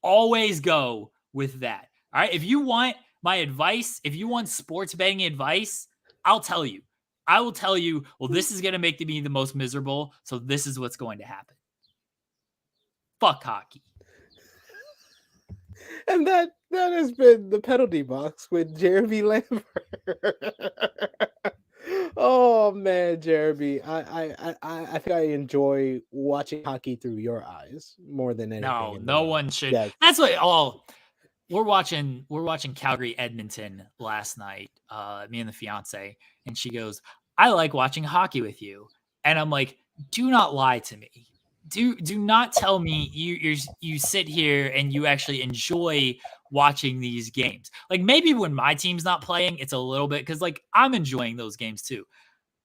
Always go with that. All right. If you want my advice, if you want sports betting advice, I'll tell you. I will tell you, well, this is going to make me the most miserable. So this is what's going to happen. Fuck hockey. And that has been the penalty box with Jeremy Lambert. Oh man, Jeremy, I think I enjoy watching hockey through your eyes more than anything. No one should. Yeah. That's what we're watching Calgary Edmonton last night, me and the fiance, and she goes, I like watching hockey with you. And I'm like, do not lie to me. Do not tell me you sit here and you actually enjoy watching these games. Like maybe when my team's not playing, it's a little bit because like I'm enjoying those games too.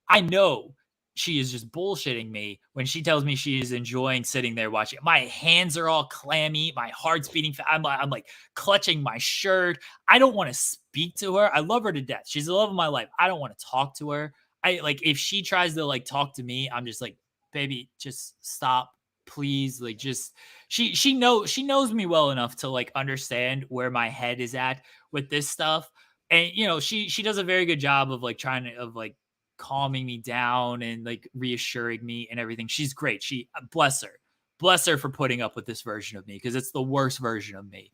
I know she is just bullshitting me when she tells me she is enjoying sitting there watching. My hands are all clammy. My heart's beating. I'm like clutching my shirt. I don't want to speak to her. I love her to death. She's the love of my life. I don't want to talk to her. I like if she tries to like talk to me, I'm just like, baby, just stop, please. Like just she knows me well enough to like understand where my head is at with this stuff. And you know, she does a very good job of like trying to calming me down and like reassuring me and everything. She's great. She bless her for putting up with this version of me because it's the worst version of me.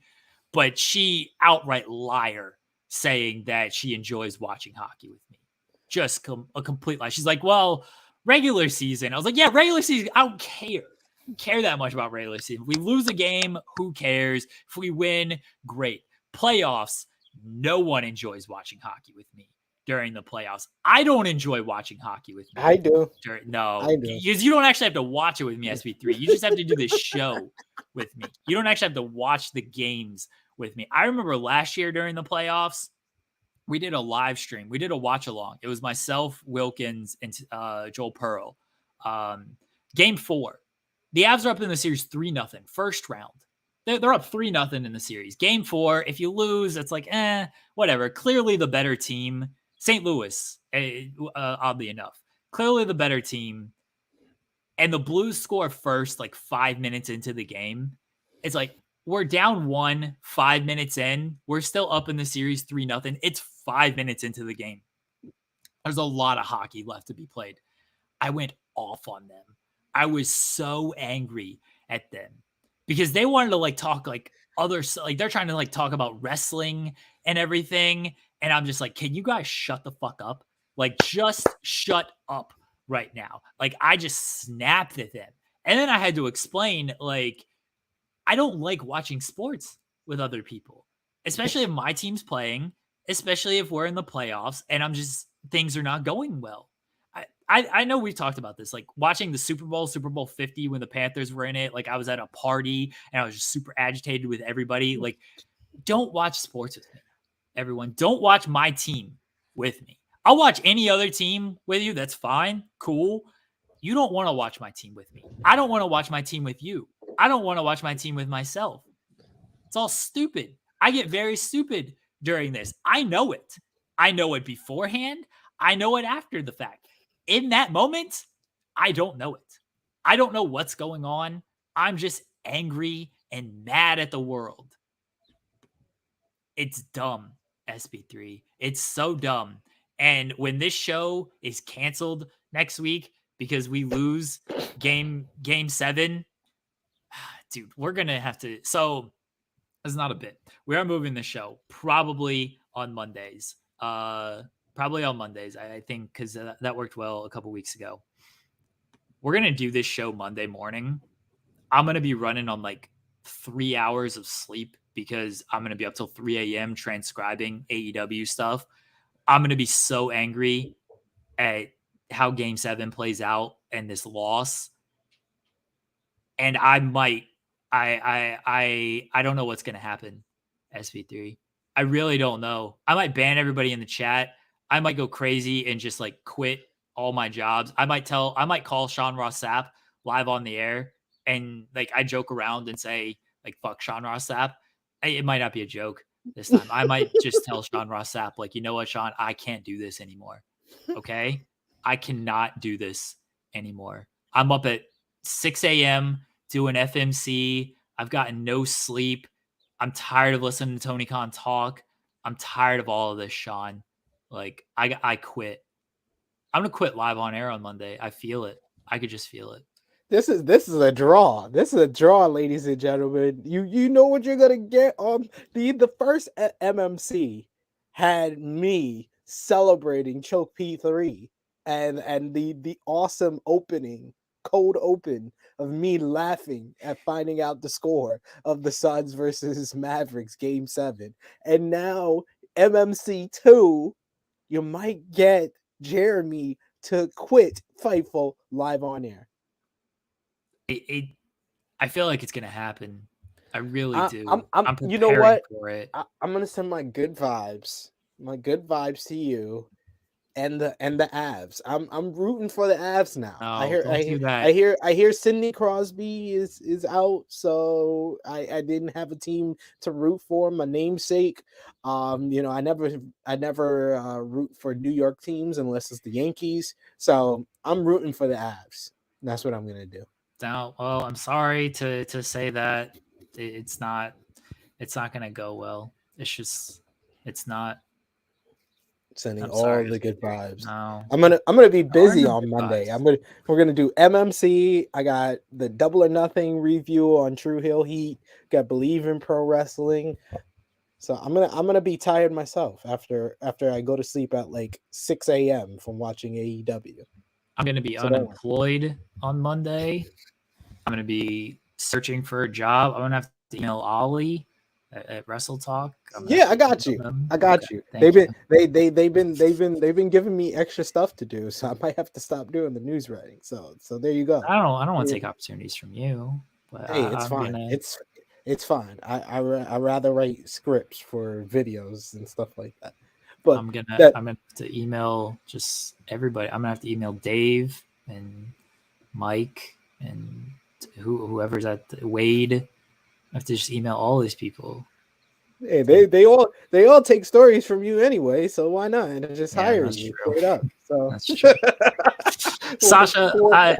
But she outright liar saying that she enjoys watching hockey with me. Just a complete lie. She's like, well, regular season. I was like, yeah, regular season. I don't care. I don't care that much about regular season. If we lose a game, who cares? If we win, great. Playoffs, no one enjoys watching hockey with me during the playoffs. I don't enjoy watching hockey with me. I do. No, I do. because you don't actually have to watch it with me, SP3. You just have to do this show with me. You don't actually have to watch the games with me. I remember last year during the playoffs, we did a live stream. We did a watch along. It was myself, Wilkins, and Joel Pearl. Game 4. The Avs are up in the series 3-0. First round. They're up 3-0 in the series. Game 4, if you lose, it's like, whatever. Clearly the better team St. Louis, oddly enough, clearly the better team. And the Blues score first, like 5 minutes into the game. It's like we're down 1, 5 minutes in. We're still up in the series 3-0. It's 5 minutes into the game. There's a lot of hockey left to be played. I went off on them. I was so angry at them because they wanted to like talk like they're trying to like talk about wrestling and everything. And I'm just like, can you guys shut the fuck up? Like, just shut up right now. Like, I just snapped at them. And then I had to explain, like, I don't like watching sports with other people, especially if my team's playing, especially if we're in the playoffs and things are not going well. I know we've talked about this, like watching the Super Bowl 50 when the Panthers were in it. Like I was at a party and I was just super agitated with everybody. Like, don't watch sports with me, everyone. Don't watch my team with me. I'll watch any other team with you. That's fine. Cool. You don't want to watch my team with me. I don't want to watch my team with you. I don't want to watch my team with myself. It's all stupid. I get very stupid during this. I know it. I know it beforehand. I know it after the fact. In that moment, I don't know it. I don't know what's going on. I'm just angry and mad at the world. It's dumb, SB3. It's so dumb. And when this show is canceled next week because we lose game 7, dude, we're going to have to. So it's not a bit. We are moving the show probably on Mondays. I think, because that worked well a couple weeks ago. We're going to do this show Monday morning. I'm going to be running on like 3 hours of sleep because I'm going to be up till 3 a.m. transcribing AEW stuff. I'm going to be so angry at how game 7 plays out and this loss. And I don't know what's going to happen, SB3. I really don't know. I might ban everybody in the chat. I might go crazy and just like quit all my jobs. I might call Sean Ross Sapp live on the air. And like, I joke around and say like, fuck Sean Ross Sapp. It might not be a joke this time. I might just tell Sean Ross Sapp, like, you know what, Sean, I can't do this anymore. Okay. I cannot do this anymore. I'm up at 6 a.m. doing FMC. I've gotten no sleep. I'm tired of listening to Tony Khan talk. I'm tired of all of this, Sean. Like, I quit. I'm going to quit live on air on Monday. I feel it. I could just feel it. This is a draw. This is a draw, ladies and gentlemen. You know what you're gonna get on the first MMC had me celebrating Choke P3 and the awesome cold open of me laughing at finding out the score of the Suns versus Mavericks game 7. And now MMC 2, you might get Jeremy to quit Fightful live on air. I feel like it's gonna happen. I really do. I'm preparing you know what? for it. I'm gonna send my good vibes to you and the Avs. I'm rooting for the Avs now. I hear Sidney Crosby is out, so I didn't have a team to root for. My namesake. I never root for New York teams unless it's the Yankees. So I'm rooting for the Avs. That's what I'm gonna do. Now, well, I'm sorry to say that it's not going to go well. It's not. Sending all the good vibes. No. I'm gonna be busy on Monday. We're gonna do MMC. I got the Double or Nothing review on True Hill Heat. Got Believe in Pro Wrestling. So I'm gonna be tired myself after I go to sleep at like 6 a.m. from watching AEW. I'm gonna be unemployed on Monday. I'm gonna be searching for a job. I'm gonna have to email Ollie at Wrestle Talk. I got you. They've been giving me extra stuff to do, so I might have to stop doing the news writing. So there you go. I don't want to take opportunities from you, but hey, it's fine. It's fine. I rather write scripts for videos and stuff like that. But I'm gonna have to email just everybody. I'm gonna have to email Dave and Mike and whoever's at Wade. I have to just email all these people. Hey, they all take stories from you anyway, so why not? And just Yeah, hire that's you true. straight up. So That's true. Well, Sasha, well,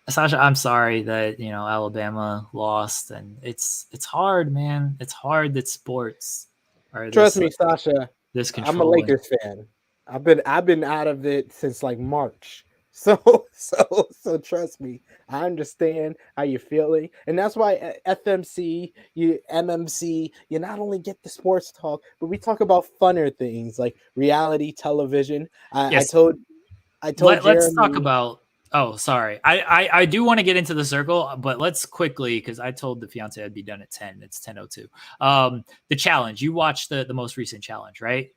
Sasha, I'm sorry that Alabama lost, and it's hard, man. It's hard that sports are trust this me, Sasha, this I'm a controlling. Lakers fan. I've been out of it since like March. So trust me, I understand how you're feeling, and that's why FMC, MMC, you not only get the sports talk, but we talk about funner things like reality television. I Yes, told let's talk Jeremy. about. Oh, sorry. I do want to get into the circle, but let's quickly, because I told the fiance I'd be done at 10. It's 10:02. The challenge. You watched the most recent challenge, right?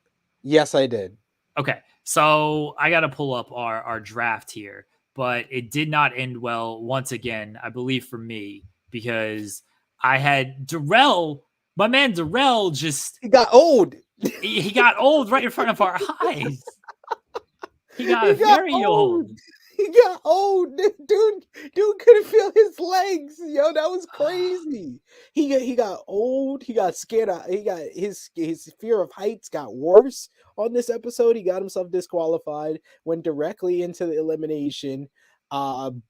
Yes, I did. Okay, so I got to pull up our draft here, but it did not end well once again, I believe for me, because I had Darrell, my man Darrell, just He got old. he got old right in front of our eyes. He He got got very old. old. He got old. Dude couldn't feel his legs. Yo, that was crazy. He got old. He got scared. He got his fear of heights got worse on this episode. He got himself disqualified. Went directly into the elimination.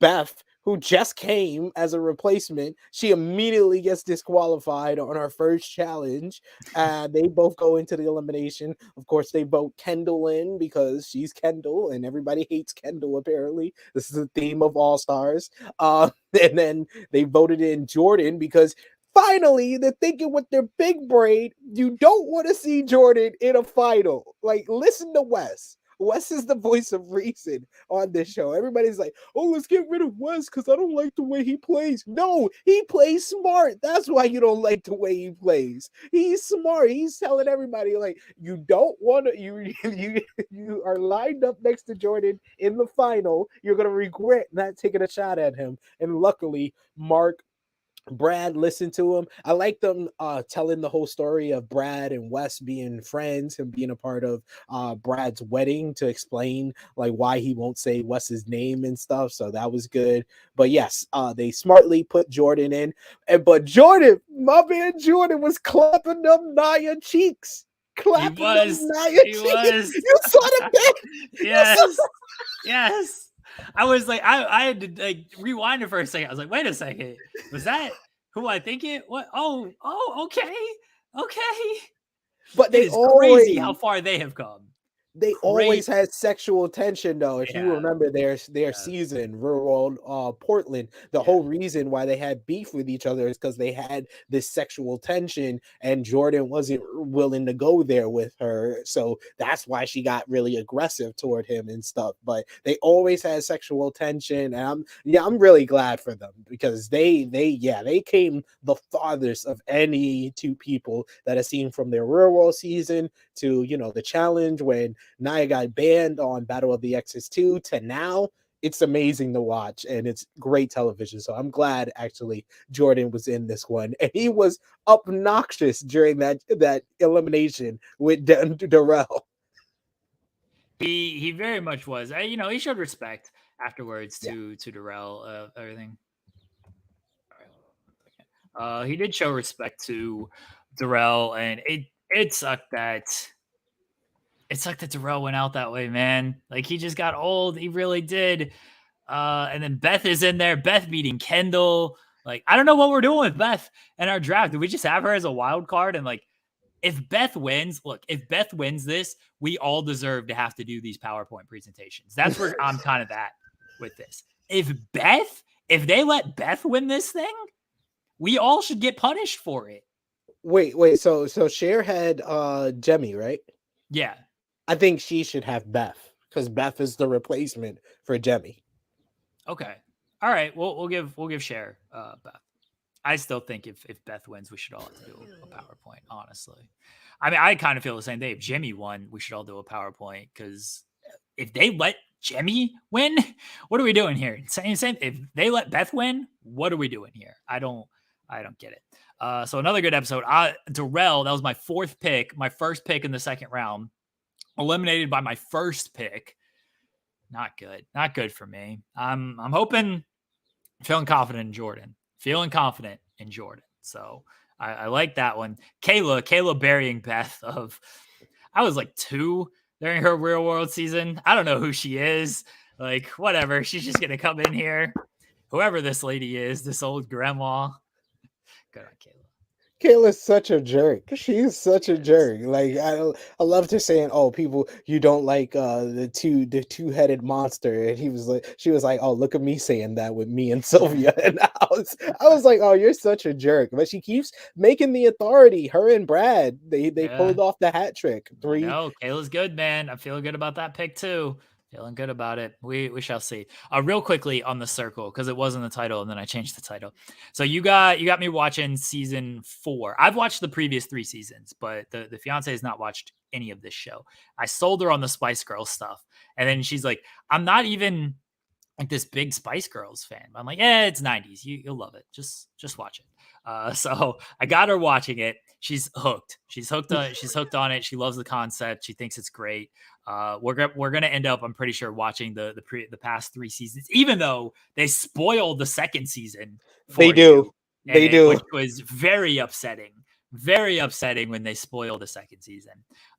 Beth, who just came as a replacement, she immediately gets disqualified on her first challenge. They both go into the elimination. Of course, they vote Kendall in because she's Kendall, and everybody hates Kendall. Apparently, this is the theme of All Stars. And then they voted in Jordan because finally they're thinking with their big brain, you don't want to see Jordan in a final. Like, listen to Wes. Wes is the voice of reason on this show. Everybody's like, oh, let's get rid of Wes because I don't like the way he plays. No, he plays smart. That's why you don't like the way he plays. He's smart. He's telling everybody, like, you don't want to, you are lined up next to Jordan in the final. You're gonna regret not taking a shot at him. And luckily, Brad listened to him. I like them telling the whole story of Brad and Wes being friends and being a part of Brad's wedding to explain like why he won't say Wes's name and stuff. So that was good. But yes, they smartly put Jordan in. But Jordan, my man Jordan was clapping them Naya cheeks. He Clapping them was. Naya He cheeks. was. You saw the pic? Yes. Yes. I was like, I had to like rewind it for a second. I was like, wait a second. Was that who I think it? What? Oh, okay. Okay. But It they is crazy how always far they have come. they Crazy. always had sexual tension though. If you Yeah. remember their Yeah. season, rural Portland, the Yeah. whole reason why they had beef with each other is because they had this sexual tension, and Jordan wasn't willing to go there with her. So that's why she got really aggressive toward him and stuff. But they always had sexual tension, and I'm really glad for them because they came the farthest of any two people that I've seen from their real world season to the challenge when Nia got banned on Battle of the Exes 2 to now. It's amazing to watch and it's great television. So I'm glad actually Jordan was in this one. And he was obnoxious during that elimination with Darrell. He very much was. He showed respect afterwards Yeah. to Darrell, everything. He did show respect to Darrell, and it sucked that Darrell went out that way, man. Like he just got old. He really did. And then Beth is in there. Beth meeting Kendall. Like I don't know what we're doing with Beth in our draft. Did we just have her as a wild card? And like, if Beth wins, this, we all deserve to have to do these PowerPoint presentations. That's where I'm kind of at with this. If they let Beth win this thing, we all should get punished for it. Wait. So Cher had Jemmy, right? Yeah. I think she should have Beth because Beth is the replacement for Jemmy. Okay. All right. We'll give Cher Beth. I still think if Beth wins, we should all have to do a PowerPoint, honestly. I mean, I kind of feel the same thing. If Jimmy won, we should all do a PowerPoint because if they let Jimmy win, what are we doing here? Same. If they let Beth win, what are we doing here? I don't get it. So another good episode. Darrell, that was my fourth pick, my first pick in the second round, eliminated by my first pick. Not good for me. I'm hoping, feeling confident in Jordan. So I like that one. Kayla burying Beth I was like 2 during her Real World season. I don't know who she is. Like, whatever. She's just going to come in here. Whoever this lady is, this old grandma. Good on Kayla. Kayla's such a jerk. She's such a jerk. Like I loved her saying, "Oh, people, you don't like the two-headed monster," and she was like, "Oh, look at me saying that with me and Sylvia," and I was like, "Oh, you're such a jerk." But she keeps making the authority. Her and Brad, they pulled off the hat trick. 3. No, Kayla's good, man. I'm feeling good about that pick too. Feeling good about it. We shall see. Real quickly on the circle, because it wasn't the title, and then I changed the title. So you got me watching season 4. I've watched the previous 3 seasons, but the fiance has not watched any of this show. I sold her on the Spice Girls stuff, and then she's like, "I'm not even like this big Spice Girls fan." I'm like, "Yeah, it's 90s. You'll love it. Just watch it." So I got her watching it. She's hooked. She's hooked on it. She loves the concept. She thinks it's great. We're gonna end up, I'm pretty sure, watching the past 3 seasons, even though they spoiled the second season for They do. They do. which was very upsetting. Very upsetting when they spoil the second season.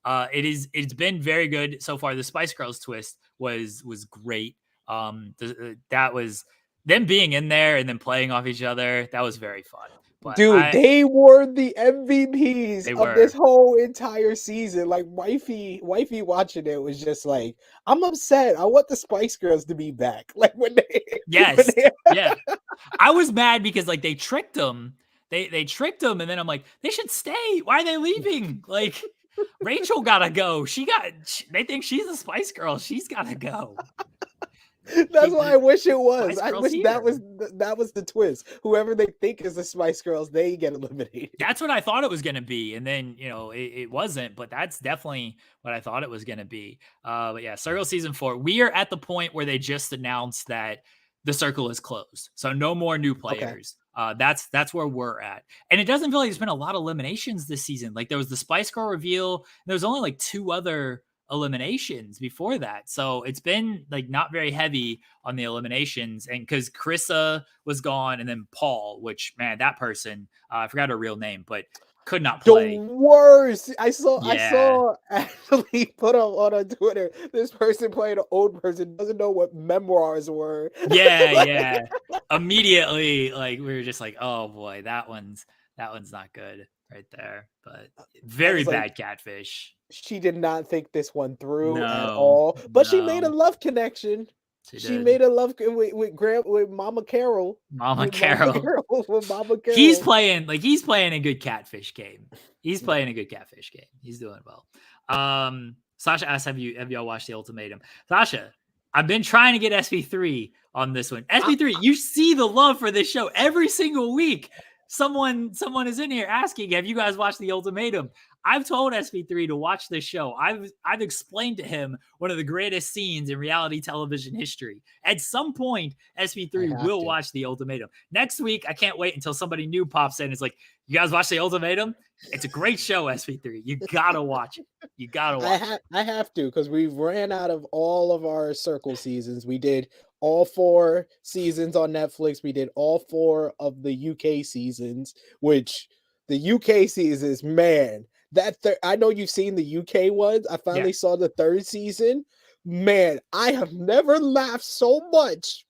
It's been very good so far. The Spice Girls twist was great. That was them being in there and then playing off each other. That was very fun. But dude, they were the MVPs of this whole entire season. Like wifey watching it was just like, I'm upset. I want the Spice Girls to be back. Like when they yeah. I was mad because like they tricked them. They tricked them, and then I'm like, they should stay. Why are they leaving? Like Rachel gotta go. They think she's a Spice Girl. She's gotta go. That's why I wish it was. I wish that was the twist. Whoever they think is the Spice Girls, they get eliminated. That's what I thought it was going to be, and then it wasn't. But that's definitely what I thought it was going to be. But yeah, Circle season 4. We are at the point where they just announced that the circle is closed, so no more new players. Okay. That's where we're at, and it doesn't feel like there's been a lot of eliminations this season. Like there was the Spice Girl reveal, and there was only like 2 other eliminations before that, so it's been like not very heavy on the eliminations. And because Carissa was gone, and then Paul, which, man, that person, I forgot her real name, but could not play. The worst. I saw actually put up on Twitter, this person playing an old person doesn't know what memoirs were. Yeah. Immediately, like we were just like, oh boy, that one's not good right there. But very bad catfish. She did not think this one through at all. But she made a love connection. She made a love with Mama Carol. With Mama Carol. He's playing a good catfish game. He's doing well. Sasha asks, have y'all watched The Ultimatum? Sasha, I've been trying to get SB3 on this one. SB3, you see the love for this show every single week. Someone is in here asking, have you guys watched The Ultimatum? I've told SB3 to watch this show. I've explained to him one of the greatest scenes in reality television history. At some point, SB3 will watch The Ultimatum. Next week, I can't wait until somebody new pops in. It's like, you guys watch The Ultimatum? It's a great show, SB3. You gotta watch it. You gotta watch it. I have to, because we've ran out of all of our circle seasons. We did all 4 seasons on Netflix. We did all 4 of the UK seasons, which the UK seasons, man, I know you've seen the UK ones. I finally saw the 3rd season. Man, I have never laughed so much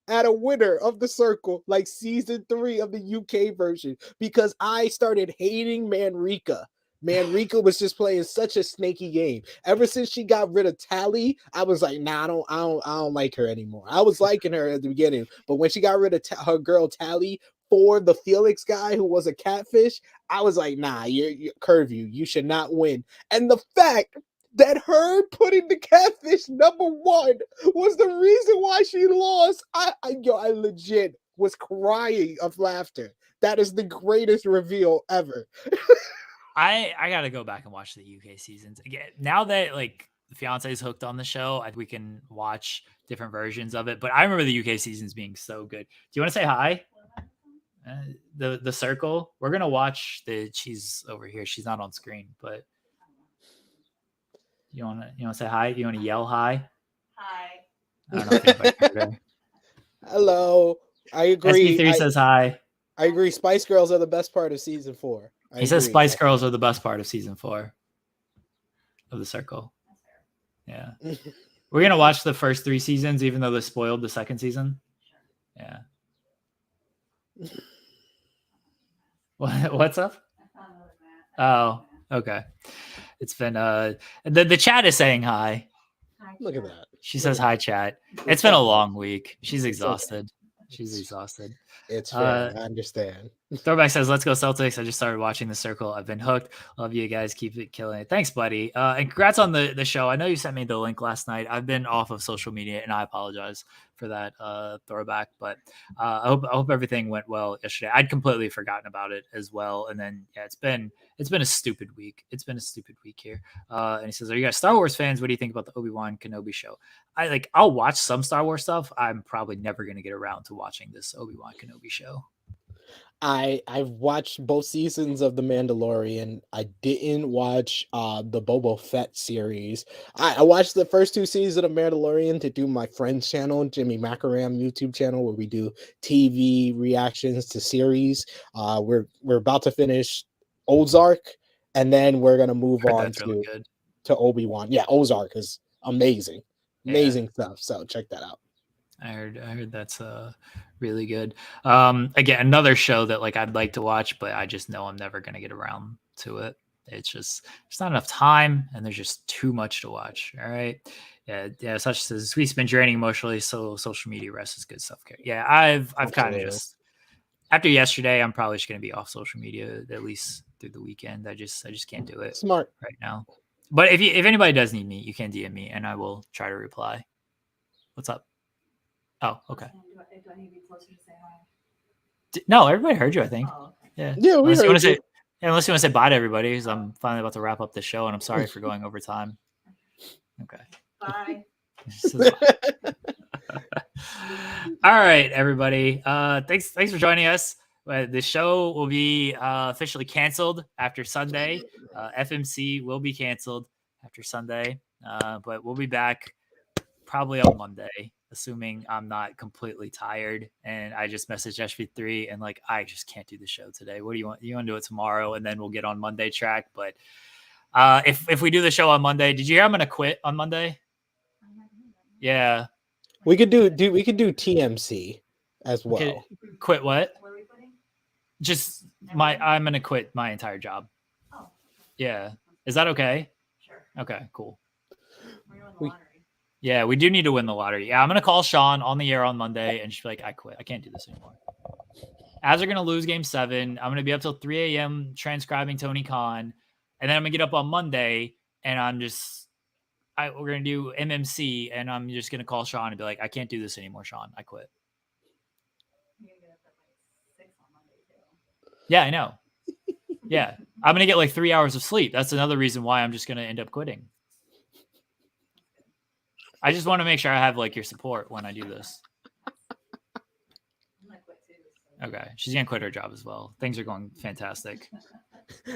at a winner of the circle like season 3 of the UK version, because I started hating Manrika. Manrika was just playing such a snaky game. Ever since she got rid of Tally, I was like, nah, I don't like her anymore. I was liking her at the beginning, but when she got rid of her girl Tally for the Felix guy who was a catfish, I was like, nah, you're Curview, you should not win. And the fact that her putting the catfish number 1 was the reason why she lost, I legit was crying of laughter. That is the greatest reveal ever. I gotta go back and watch the UK seasons again. Now that like the fiance is hooked on the show, we can watch different versions of it. But I remember the UK seasons being so good. Do you want to say hi? The circle. We're gonna watch she's over here. She's not on screen, but you wanna say hi? You wanna yell hi? Hi. I don't know if anybody heard her. Hello. I agree. SB3 says hi. I agree. Spice Girls are the best part of season 4. He says Spice Girls are the best part of season 4 of The Circle. Yeah. We're going to watch the first 3 seasons, even though they spoiled the second season. Yeah. What's up? Oh, okay. It's been the chat is saying hi. Look at that. She says hi, chat. It's been a long week. She's exhausted. She's exhausted. It's fair. I understand. Throwback says, let's go Celtics. I just started watching The Circle. I've been hooked. Love you guys. Keep it killing it. Thanks, buddy. And congrats on the show. I know you sent me the link last night. I've been off of social media, and I apologize for that throwback. But I hope everything went well yesterday. I'd completely forgotten about it as well. And then, yeah, it's been a stupid week. It's been a stupid week here. And he says, are you guys Star Wars fans? What do you think about the Obi-Wan Kenobi show? I'll watch some Star Wars stuff. I'm probably never going to get around to watching this Obi-Wan Kenobi show. I've watched both seasons of The Mandalorian. I didn't watch the Boba Fett series. I watched the first 2 seasons of The Mandalorian to do my friend's channel, Jimmy Macaram YouTube channel, where we do TV reactions to series. We're about to finish Ozark, and then we're gonna move on to Obi-Wan. Yeah, Ozark is amazing stuff. So check that out. I heard that's really good. Again, another show that I'd like to watch, but I just know I'm never gonna get around to it. It's just there's not enough time, and there's just too much to watch. All right, yeah. Such as we've been draining emotionally, so social media rest is good self care. Yeah, I've kind of just after yesterday, I'm probably just gonna be off social media at least through the weekend. I just can't do it smart right now. But if anybody does need me, you can DM me, and I will try to reply. What's up? Oh, okay. Do I need to be closer to say hi? No, everybody heard you, I think. Oh, okay. Yeah, we heard you. Unless you want to say bye to everybody, because I'm finally about to wrap up the show, and I'm sorry for going over time. Okay. Bye. All right, everybody. Thanks for joining us. The show will be officially canceled after Sunday. FMC will be canceled after Sunday, but we'll be back probably on Monday, assuming I'm not completely tired. And I just messaged SB3 and I just can't do the show today. What do you want? You want to do it tomorrow, and then we'll get on Monday track. But if we do the show on Monday, did you hear I'm going to quit on Monday? Yeah. We could do TMC as well. Okay. Quit what? What are we putting? Just I'm going to quit my entire job. Oh. Yeah. Is that okay? Sure. Okay, cool. We're going to win the lottery. Yeah, we do need to win the lottery. Yeah, I'm going to call Sean on the air on Monday and just be like, I quit. I can't do this anymore. As are going to lose game 7. I'm going to be up till 3 a.m. transcribing Tony Khan. And then I'm going to get up on Monday and we're going to do MMC, and I'm just going to call Sean and be like, I can't do this anymore, Sean. I quit. You're going to get up at 6 on Monday, too. Yeah, I know. Yeah. I'm going to get 3 hours of sleep. That's another reason why I'm just going to end up quitting. I just want to make sure I have your support when I do this. I'm going to quit, too. So. Okay. She's going to quit her job as well. Things are going fantastic.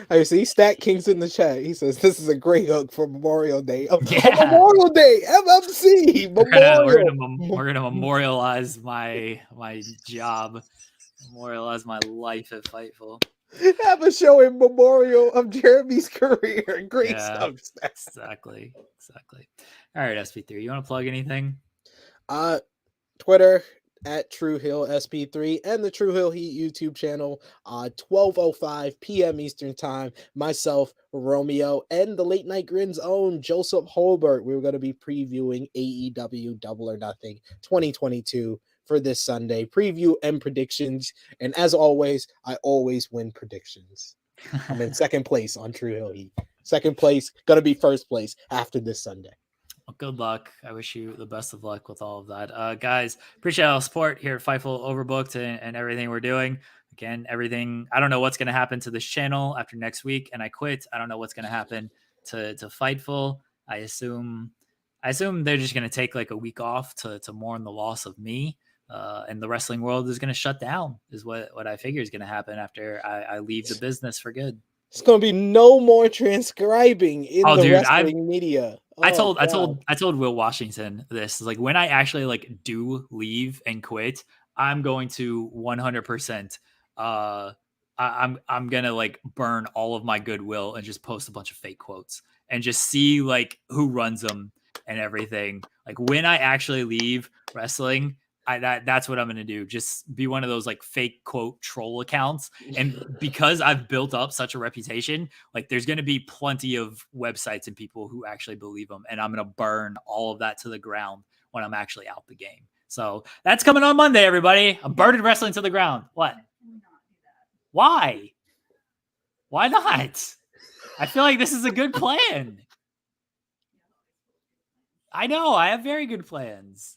I see Stat King's in the chat. He says this is a great hook for Memorial Day. Yeah. Memorial Day, MMC. We're gonna memorialize my job, memorialize my life at Fightful. Have a show in memorial of Jeremy's career. Great stuff. Exactly. All right, SP3. You want to plug anything? Twitter at True Hill SP3 and the True Hill Heat YouTube channel, 12:05 p.m. Eastern Time. Myself, Romeo, and the Late Night Grin's own Joseph Holbert. We're going to be previewing AEW Double or Nothing 2022 for this Sunday. Preview and predictions. And as always, I always win predictions. I'm in second place on True Hill Heat. Second place, going to be first place after this Sunday. Well, good luck. I wish you the best of luck with all of that. Guys, appreciate all the support here at Fightful Overbooked and everything we're doing. Again, everything. I don't know what's going to happen to this channel after next week, and I quit. I don't know what's going to happen to Fightful. I assume they're just going to take a week off to mourn the loss of me. And the wrestling world is going to shut down is what I figure is going to happen after I leave the business for good. It's going to be no more transcribing in wrestling media. I told Will Washington this when I actually do leave and quit, I'm going to 100% I'm gonna like burn all of my goodwill and just post a bunch of fake quotes and just see like who runs them and everything. Like when I actually leave wrestling, that's what I'm gonna do. Just be one of those like fake quote troll accounts. And because I've built up such a reputation, like there's gonna be plenty of websites and people who actually believe them, and I'm gonna burn all of that to the ground when I'm actually out the game. So that's coming on Monday, everybody. I'm burning wrestling to the ground. What? Can we not do that? Why? Why not? I feel like this is a good plan. I know. I have very good plans.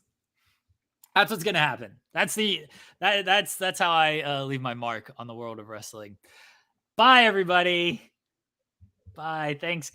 That's what's gonna happen. That's how I leave my mark on the world of wrestling. Bye, everybody. Bye. Thanks.